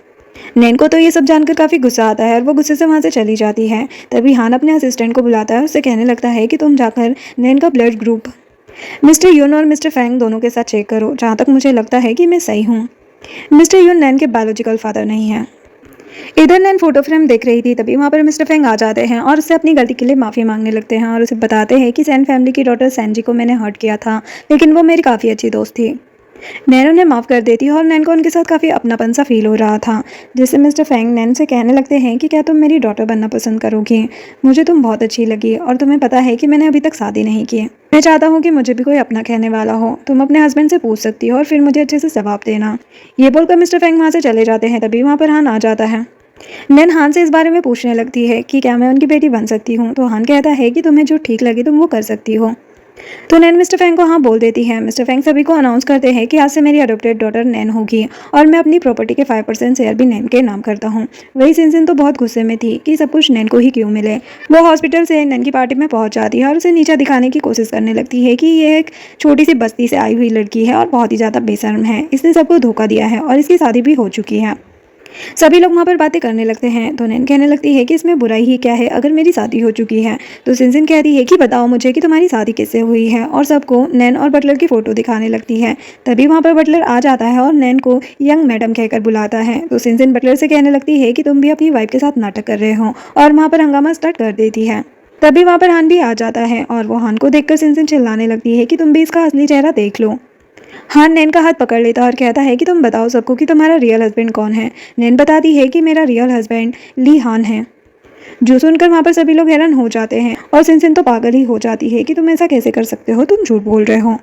नैन को तो ये सब जानकर काफ़ी गुस्सा आता है और वो गुस्से से वहाँ से चली जाती है। तभी हान अपने असिस्टेंट को बुलाता है, उससे कहने लगता है कि तुम जाकर नैन का ब्लड ग्रुप मिस्टर यून और मिस्टर फैंग दोनों के साथ चेक करो। जहाँ तक मुझे लगता है कि मैं सही हूँ, मिस्टर यून नैन के बायोलॉजिकल फादर नहीं है। इधर नैन फोटो फ्रेम देख रही थी, तभी वहाँ पर मिस्टर फैंग आ जाते हैं और उससे अपनी गलती के लिए माफ़ी मांगने लगते हैं और उसे बताते हैं कि सैन फैमिली की डॉटर सैनजी को मैंने हर्ट किया था, लेकिन वो मेरी काफ़ी अच्छी दोस्त थी। नैन उन्हें माफ़ कर देती है और नैन को उनके साथ काफ़ी अपनापन सा फील हो रहा था, जिससे मिस्टर फैंग नैन से कहने लगते हैं कि क्या तुम मेरी डॉटर बनना पसंद करोगी, मुझे तुम बहुत अच्छी लगी और तुम्हें पता है कि मैंने अभी तक शादी नहीं की। मैं चाहता हूँ कि मुझे भी कोई अपना कहने वाला हो, तुम अपने हस्बैंड से पूछ सकती हो और फिर मुझे अच्छे से जवाब देना। ये बोलकर मिस्टर फैंग वहाँ से चले जाते हैं। तभी वहाँ पर हान आ जाता है। नैन हान से इस बारे में पूछने लगती है कि क्या मैं उनकी बेटी बन सकती हूँ। तो हान कहता है कि तुम्हें जो ठीक लगे तुम वो कर सकती हो। तो नैन मिस्टर फैंग को हाँ बोल देती है। मिस्टर फैंग सभी को अनाउंस करते हैं कि आज से मेरी अडोप्टेड डॉटर नैन होगी और मैं अपनी प्रॉपर्टी के 5% शेयर भी नैन के नाम करता हूँ। वही सिनसिन तो बहुत गुस्से में थी कि सब कुछ नैन को ही क्यों मिले। वो हॉस्पिटल से नैन की पार्टी में पहुंच जाती है और उसे नीचा दिखाने की कोशिश करने लगती है कि ये एक छोटी सी बस्ती से आई हुई लड़की है और बहुत ही ज़्यादा बेशर्म है, इसने सबको धोखा दिया है और इसकी शादी भी हो चुकी है। सभी लोग वहाँ पर बातें करने लगते हैं। तो नैन कहने लगती है कि इसमें बुराई ही क्या है अगर मेरी शादी हो चुकी है। तो सिनसिन कहती है कि बताओ मुझे कि तुम्हारी शादी कैसे हुई है, और सबको नैन और बटलर की फ़ोटो दिखाने लगती है। तभी वहाँ पर बटलर आ जाता है और नैन को यंग मैडम कहकर बुलाता है। तो सिनसिन बटलर से कहने लगती है कि तुम भी अपनी वाइफ के साथ नाटक कर रहे हो और वहाँ पर हंगामा स्टार्ट कर देती है। तभी वहाँ पर हान भी आ जाता है और वो हान को देखकर सिनसिन चिल्लाने लगती है कि तुम भी इसका असली चेहरा देख लो। हान नैन का हाथ पकड़ लेता और कहता है कि तुम बताओ सबको कि तुम्हारा रियल हस्बैंड कौन है। नैन बताती है कि मेरा रियल हस्बैंड ली हान है। जो सुनकर वहाँ पर सभी लोग हैरान हो जाते हैं और सिनसिन तो पागल ही हो जाती है कि तुम ऐसा कैसे कर सकते हो, तुम झूठ बोल रहे हो।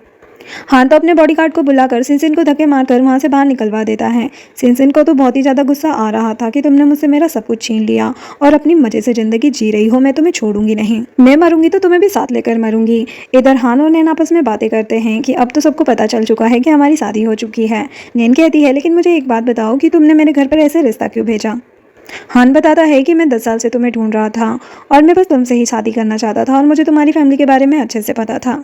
हान तो अपने बॉडीगार्ड को बुलाकर सिनसिन को धक्के मारकर वहाँ से बाहर निकलवा देता है। सिनसिन को तो बहुत ही ज़्यादा गुस्सा आ रहा था कि तुमने मुझसे मेरा सब कुछ छीन लिया और अपनी मज़े से ज़िंदगी जी रही हो, मैं तुम्हें छोड़ूंगी नहीं, मैं मरूंगी तो तुम्हें भी साथ लेकर मरूंगी। इधर हान और नैन आपस में बातें करते हैं कि अब तो सबको पता चल चुका है कि हमारी शादी हो चुकी है। नैन कहती है लेकिन मुझे एक बात बताओ कि तुमने मेरे घर पर ऐसे रिश्ता क्यों भेजा। हान बताता है कि मैं 10 साल से तुम्हें ढूंढ रहा था और मैं बस तुमसे ही शादी करना चाहता था और मुझे तुम्हारी फैमिली के बारे में अच्छे से पता था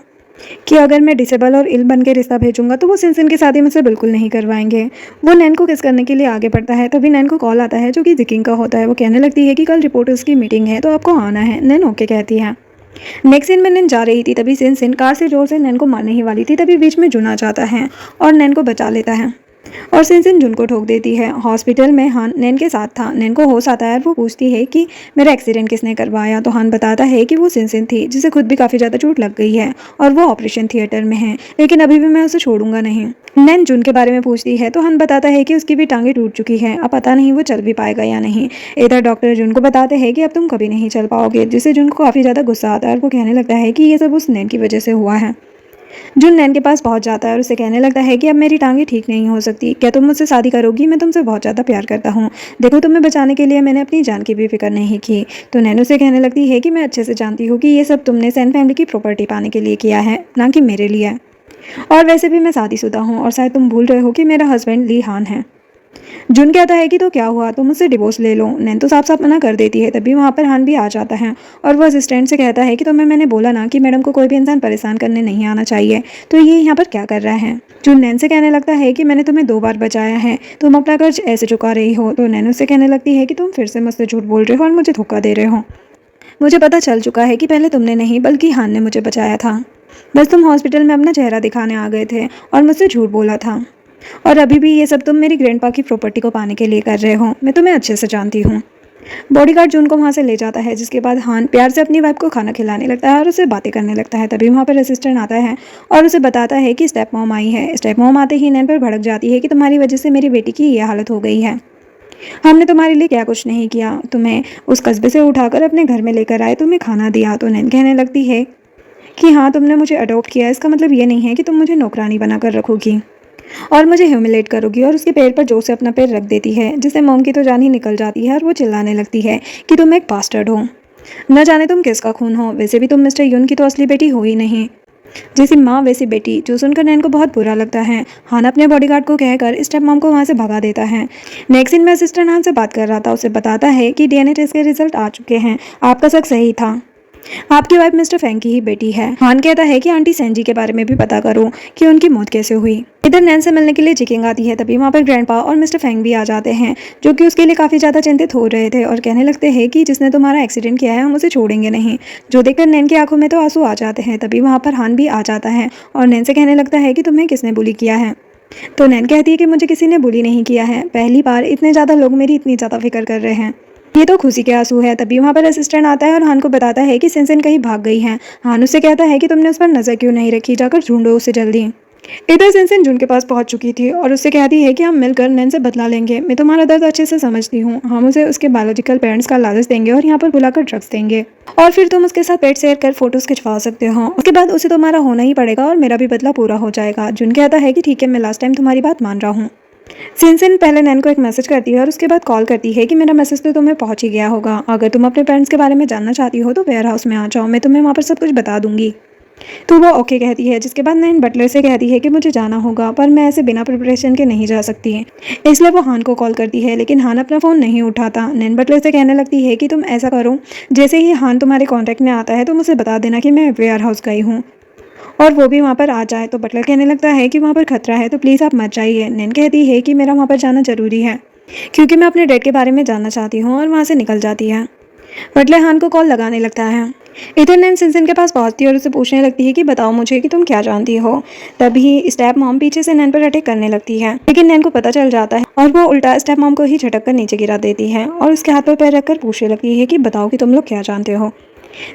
कि अगर मैं डिसेबल और इल बन के रिश्ता भेजूंगा तो वो सिनसिन की शादी मुझसे बिल्कुल नहीं करवाएंगे। वो नैन को किस करने के लिए आगे बढ़ता है। तभी नैन को कॉल आता है जो कि जिकिंग का होता है। वो कहने लगती है कि कल रिपोर्टर्स की मीटिंग है तो आपको आना है। नैन ओके कहती है। नेक्स्ट सीन में नैन जा रही थी, तभी सिनसिन कार से जोर से नैन को मारने ही वाली थी। तभी बीच में जुन आ जाता है और नैन को बचा लेता है। और सिनसिन जुन को ठोक देती है। हॉस्पिटल में हान नैन के साथ था। नैन को होश आता है और वो पूछती है कि मेरा एक्सीडेंट किसने करवाया, तो हान बताता है कि वो सिनसिन थी, जिसे खुद भी काफ़ी ज़्यादा चोट लग गई है और वो ऑपरेशन थिएटर में है, लेकिन अभी भी मैं उसे छोड़ूंगा नहीं। नैन जुन के बारे में पूछती है तो हान बताता है कि उसकी भी टांगें टूट चुकी है, अब पता नहीं वो चल भी पाएगा या नहीं। इधर डॉक्टर जुन को बताते हैं कि अब तुम कभी नहीं चल पाओगे, जिससे जुन को काफ़ी ज़्यादा गुस्सा आता है और वो कहने लगता है कि ये सब उस नैन की वजह से हुआ है। जुन नैन के पास पहुंच जाता है और उसे कहने लगता है कि अब मेरी टांगें ठीक नहीं हो सकती, क्या तुम मुझसे शादी करोगी? मैं तुमसे बहुत ज़्यादा प्यार करता हूँ, देखो तुम्हें बचाने के लिए मैंने अपनी जान की भी फिक्र नहीं की। तो नैन उसे कहने लगती है कि मैं अच्छे से जानती हूँ कि ये सब तुमने सेन फैमिली की प्रॉपर्टी पाने के लिए किया है, ना कि मेरे लिए। और वैसे भी मैं शादीशुदा हूँ और शायद तुम भूल रहे हो कि मेरा हस्बैंड ली हान है। जुन कहता है कि तो क्या हुआ, तुम मुझसे डिवोर्स ले लो। नैन तो साफ साफ मना कर देती है। तभी वहाँ पर हान भी आ जाता है और वो असिस्टेंट से कहता है कि तुम्हें मैंने बोला ना कि मैडम को कोई भी इंसान परेशान करने नहीं आना चाहिए, तो ये यहाँ पर क्या कर रहा है। जुन नैन से कहने लगता है कि मैंने तुम्हें 2 बार बचाया है, तुम अपना कर्ज ऐसे चुका रही हो। तो नैन उससे कहने लगती है कि तुम फिर से मुझसे झूठ बोल रहे हो और मुझे धोखा दे रहे हो। मुझे पता चल चुका है कि पहले तुमने नहीं बल्कि हान ने मुझे बचाया था। बस तुम हॉस्पिटल में अपना चेहरा दिखाने आ गए थे और मुझसे झूठ बोला था, और अभी भी ये सब तुम मेरी ग्रैंडपा की प्रॉपर्टी को पाने के लिए कर रहे हो। मैं तुम्हें अच्छे से जानती हूँ। बॉडीगार्ड जून को वहाँ से ले जाता है, जिसके बाद हान प्यार से अपनी वाइफ को खाना खिलाने लगता है और उससे बातें करने लगता है। तभी वहाँ पर असिस्टेंट आता है और उसे बताता है कि स्टेप मॉम आई है। स्टेप मॉम आते ही नैन पर भड़क जाती है कि तुम्हारी वजह से मेरी बेटी की ये हालत हो गई है। हमने तुम्हारे लिए क्या कुछ नहीं किया, तुम्हें उस कस्बे से उठाकर अपने घर में लेकर आए, तुम्हें खाना दिया। तो नैन कहने लगती है कि हाँ, तुमने मुझे अडॉप्ट किया, इसका मतलब ये नहीं है कि तुम मुझे नौकरानी बनाकर रखोगी और मुझे ह्यूमिलेट करोगी। और उसके पैर पर जोर से अपना पैर रख देती है, जिससे मॉम की तो जान ही निकल जाती है और वो चिल्लाने लगती है कि तुम एक बास्टर्ड हो, न जाने तुम किसका खून हो, वैसे भी तुम मिस्टर यून की तो असली बेटी हो ही नहीं। जैसी माँ वैसी बेटी। जो सुनकर नैन को बहुत बुरा लगता है। हान अपने बॉडीगार्ड को कहकर स्टेप मॉम को वहाँ से भगा देता है। नेक्स्ट सीन में असिस्टेंट हान से बात कर रहा था, उसे बताता है कि डीएनए टेस्ट के रिजल्ट आ चुके हैं, आपका शक सही था, आपकी वाइफ मिस्टर फैंग की ही बेटी है। हान कहता है कि आंटी सेंजी के बारे में भी पता करो कि उनकी मौत कैसे हुई। इधर नैन से मिलने के लिए जिकिंग आती है। तभी वहाँ पर ग्रैंडपा और मिस्टर फैंग भी आ जाते हैं, जो कि उसके लिए काफ़ी ज़्यादा चिंतित हो रहे थे और कहने लगते हैं कि जिसने तुम्हारा एक्सीडेंट किया है हम उसे छोड़ेंगे नहीं। जो देखकर नैन की आंखों में तो आंसू आ जाते हैं। तभी वहाँ पर हान भी आ जाता है और नैन से कहने लगता है कि तुम्हें किसने बुली किया है। तो नैन कहती है कि मुझे किसी ने बुली नहीं किया है, पहली बार इतने ज़्यादा लोग मेरी इतनी ज़्यादा फिक्र कर रहे हैं। ये तो खुशी के आंसू है। तभी वहाँ पर असिस्टेंट आता है और हान को बताता है कि सिनसिन कहीं भाग गई है। हान उससे कहता है कि तुमने उस पर नजर क्यों नहीं रखी, जाकर ढूंढो उसे जल्दी। इधर सिनसिन जुन के पास पहुंच चुकी थी और उससे कहती है कि हम मिलकर नैन से बदला लेंगे, मैं तुम्हारा दर्द अच्छे से समझती हूँ, हम उसे उसके बायोलॉजिकल पेरेंट्स का लालच देंगे और यहाँ पर बुलाकर ड्रग्स देंगे और फिर तुम उसके साथ पेट शेयर कर फोटोज खिंचवा सकते हो। उसके बाद उसे तुम्हारा होना ही पड़ेगा और मेरा भी बदला पूरा हो जाएगा। जुन कहता है कि ठीक है, मैं लास्ट टाइम तुम्हारी बात मान रहा हूँ। सिनसिन पहले नैन को एक मैसेज करती है और उसके बाद कॉल करती है कि मेरा मैसेज तो तुम्हें पहुंच ही गया होगा, अगर तुम अपने पेरेंट्स के बारे में जानना चाहती हो तो वेयर हाउस में आ जाओ, मैं तुम्हें वहाँ पर सब कुछ बता दूंगी। तो वो ओके कहती है, जिसके बाद नैन बटलर से कहती है कि मुझे जाना होगा, पर मैं ऐसे बिना प्रिपरेशन के नहीं जा सकती है। इसलिए वो हान को कॉल करती है, लेकिन हान अपना फ़ोन नहीं उठाता। नैन बटलर से कहने लगती है कि तुम ऐसा करो, जैसे ही हान तुम्हारे कॉन्टैक्ट में आता है तो मुझे बता देना कि मैं वेयर हाउस गई हूँ और वो भी वहाँ पर आ जाए। तो बटलर कहने लगता है कि वहाँ पर खतरा है, तो प्लीज़ आप मत जाइए। नैन कहती है कि मेरा वहाँ पर जाना ज़रूरी है क्योंकि मैं अपने डैड के बारे में जानना चाहती हूँ, और वहाँ से निकल जाती है। बटलर हान को कॉल लगाने लगता है। इधर नैन सिनसिन के पास पहुंचती है और उसे पूछने लगती है कि बताओ मुझे कि तुम क्या जानती हो। तभी स्टेप मॉम पीछे से नैन पर अटैक करने लगती है, लेकिन नैन को पता चल जाता है और वो उल्टा स्टेप मॉम को ही झटक कर नीचे गिरा देती है और उसके हाथ पर पैर रखकर पूछने लगती है कि बताओ कि तुम लोग क्या जानते हो।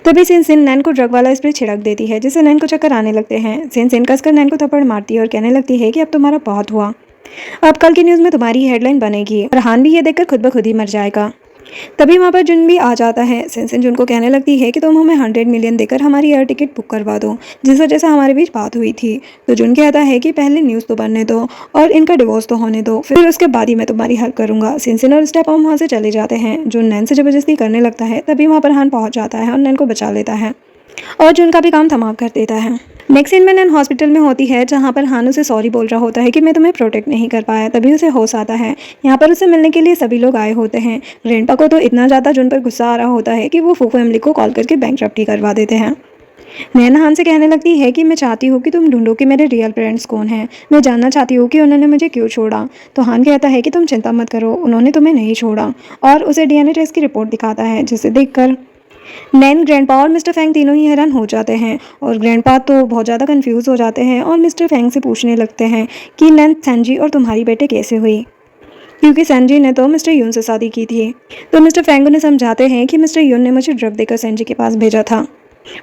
तभी सिनसिन नैन को ड्रग वाला स्प्रे छिड़क देती है, जिससे नैन को चक्कर आने लगते हैं। सिनसिन कसकर नैन को थप्पड़ मारती है और कहने लगती है कि अब तुम्हारा बहुत हुआ, अब कल की न्यूज़ में तुम्हारी हेडलाइन बनेगी और हान भी ये देखकर खुद ब खुद ही मर जाएगा। तभी वहाँ पर जुन भी आ जाता है। सिनसिन जुन को कहने लगती है कि तुम हमें 100 मिलियन देकर हमारी एयर टिकट बुक करवा दो, जिस वजह से हमारे बीच बात हुई थी। तो जुन कहता है कि पहले न्यूज़ तो बनने दो और इनका डिवोर्स तो होने दो, फिर उसके बाद ही मैं तुम्हारी हेल्प करूंगा। सिनसिन और स्टेप मॉम वहाँ से चले जाते हैं। जुन नैन से जबरदस्ती करने लगता है। तभी वहाँ पर हान पहुँच जाता है और नैन को बचा लेता है और जुन का भी काम तमाम कर देता है। नेक्स्ट सीन में नैन हॉस्पिटल में होती है, जहाँ पर हान उसे सॉरी बोल रहा होता है कि मैं तुम्हें प्रोटेक्ट नहीं कर पाया। तभी उसे होश आता है। यहाँ पर उसे मिलने के लिए सभी लोग आए होते हैं। ग्रैंडपा को तो इतना ज़्यादा जुन पर गुस्सा आ रहा होता है कि वो फू फैमिली को कॉल करके बैंकरप्टी करवा देते हैं। नैन हान से कहने लगती है कि मैं चाहती हूँ कि तुम ढूंढो कि मेरे रियल पेरेंट्स कौन हैं, मैं जानना चाहती हूँ कि उन्होंने मुझे क्यों छोड़ा। तो हान कहता है कि तुम चिंता मत करो, उन्होंने तुम्हें नहीं छोड़ा और उसे डीएनए टेस्ट की रिपोर्ट दिखाता है, जिसे देखकर नैन, ग्रैंडपा और मिस्टर फेंग तीनों ही हैरान हो जाते हैं और ग्रैंडपा तो बहुत ज़्यादा कंफ्यूज हो जाते हैं और मिस्टर फेंग से पूछने लगते हैं कि नैन, सैनजी और तुम्हारी बेटे कैसे हुई, क्योंकि सैनजी ने तो मिस्टर यून से शादी की थी। तो मिस्टर फेंग उन्हें समझाते हैं कि मिस्टर यून ने मुझे ड्रग देकर सैनजी के पास भेजा था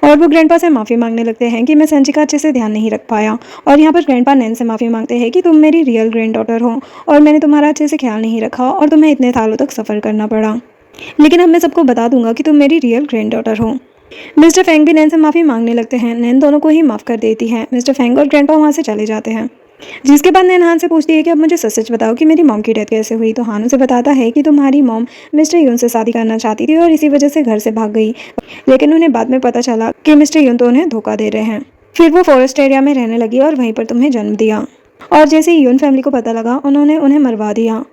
और वो ग्रैंडपा से माफ़ी मांगने लगते हैं कि मैं सैनजी का अच्छे से ध्यान नहीं रख पाया। और यहाँ पर ग्रैंडपा नैन से माफ़ी मांगते हैं कि तुम मेरी रियल ग्रैंड डॉटर हो और मैंने तुम्हारा अच्छे से ख्याल नहीं रखा और तुम्हें इतने सालों तक सफ़र करना पड़ा, लेकिन अब मैं सबको बता दूंगा कि तुम मेरी रियल ग्रैंड डॉटर हो। मिस्टर फेंग भी नैन से माफ़ी मांगने लगते हैं। नैन दोनों को ही माफ़ कर देती है। मिस्टर फेंग और ग्रैंडपा वहाँ से चले जाते हैं, जिसके बाद नैन हान से पूछती है कि अब मुझे सच सच बताओ कि मेरी मॉम की डेथ कैसे हुई। तो हान उसे बताता है कि तुम्हारी मॉम मिस्टर यून से शादी करना चाहती थी और इसी वजह से घर से भाग गई, लेकिन उन्हें बाद में पता चला कि मिस्टर यून तो उन्हें धोखा दे रहे हैं। फिर वो फॉरेस्ट एरिया में रहने लगी और वहीं पर तुम्हें जन्म दिया, और जैसे ही यून फैमिली को पता लगा उन्होंने उन्हें मरवा दिया।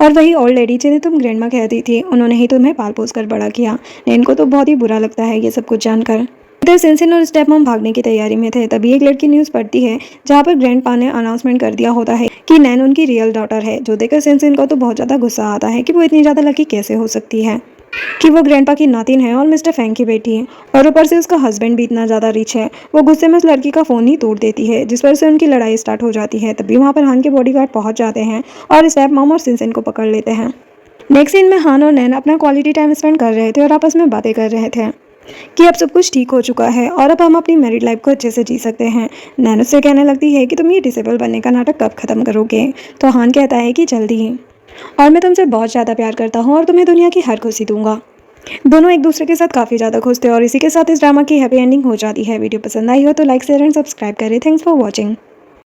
और वही ओल्ड लेडी जिन्हें तुम ग्रैंडमा कहती थी, उन्होंने ही तुम्हें पाल पोस कर बड़ा किया। नैन को तो बहुत ही बुरा लगता है ये सब कुछ जानकर। इधर सिनसिन और स्टेप मॉम भागने की तैयारी में थे, तभी एक लड़की न्यूज़ पढ़ती है जहाँ पर ग्रैंडपा ने अनाउंसमेंट कर दिया होता है कि नैन उनकी रियल डॉटर है, जो देखकर सिनसिन को तो बहुत ज़्यादा गुस्सा आता है कि वो इतनी ज़्यादा लकी कैसे हो सकती है, कि वो ग्रैंडपा की नातिन है और मिस्टर फेंग की बेटी है, और ऊपर से उसका हस्बैंड भी इतना ज़्यादा रिच है। वो गुस्से में उस लड़की का फ़ोन ही तोड़ देती है, जिस पर से उनकी लड़ाई स्टार्ट हो जाती है। तभी वहाँ पर हान के बॉडीगार्ड पहुँच जाते हैं और स्टेप मॉम और सिनसिन को पकड़ लेते हैं। नेक्स्ट सीन में हान और नैन अपना क्वालिटी टाइम स्पेंड कर रहे थे और आपस में बातें कर रहे थे कि अब सब कुछ ठीक हो चुका है और अब हम अपनी मैरिड लाइफ को अच्छे से जी सकते हैं। नैन उससे कहने लगती है कि तुम ये डिसेबल बनने का नाटक कब खत्म करोगे। तो हान कहता है कि जल्दी ही, और मैं तुमसे बहुत ज़्यादा प्यार करता हूँ और तुम्हें दुनिया की हर खुशी दूंगा। दोनों एक दूसरे के साथ काफ़ी ज़्यादा खुश थे और इसी के साथ इस ड्रामा की हैप्पी एंडिंग हो जाती है। वीडियो पसंद आई हो तो लाइक शेयर एंड सब्सक्राइब करें। Thanks for watching.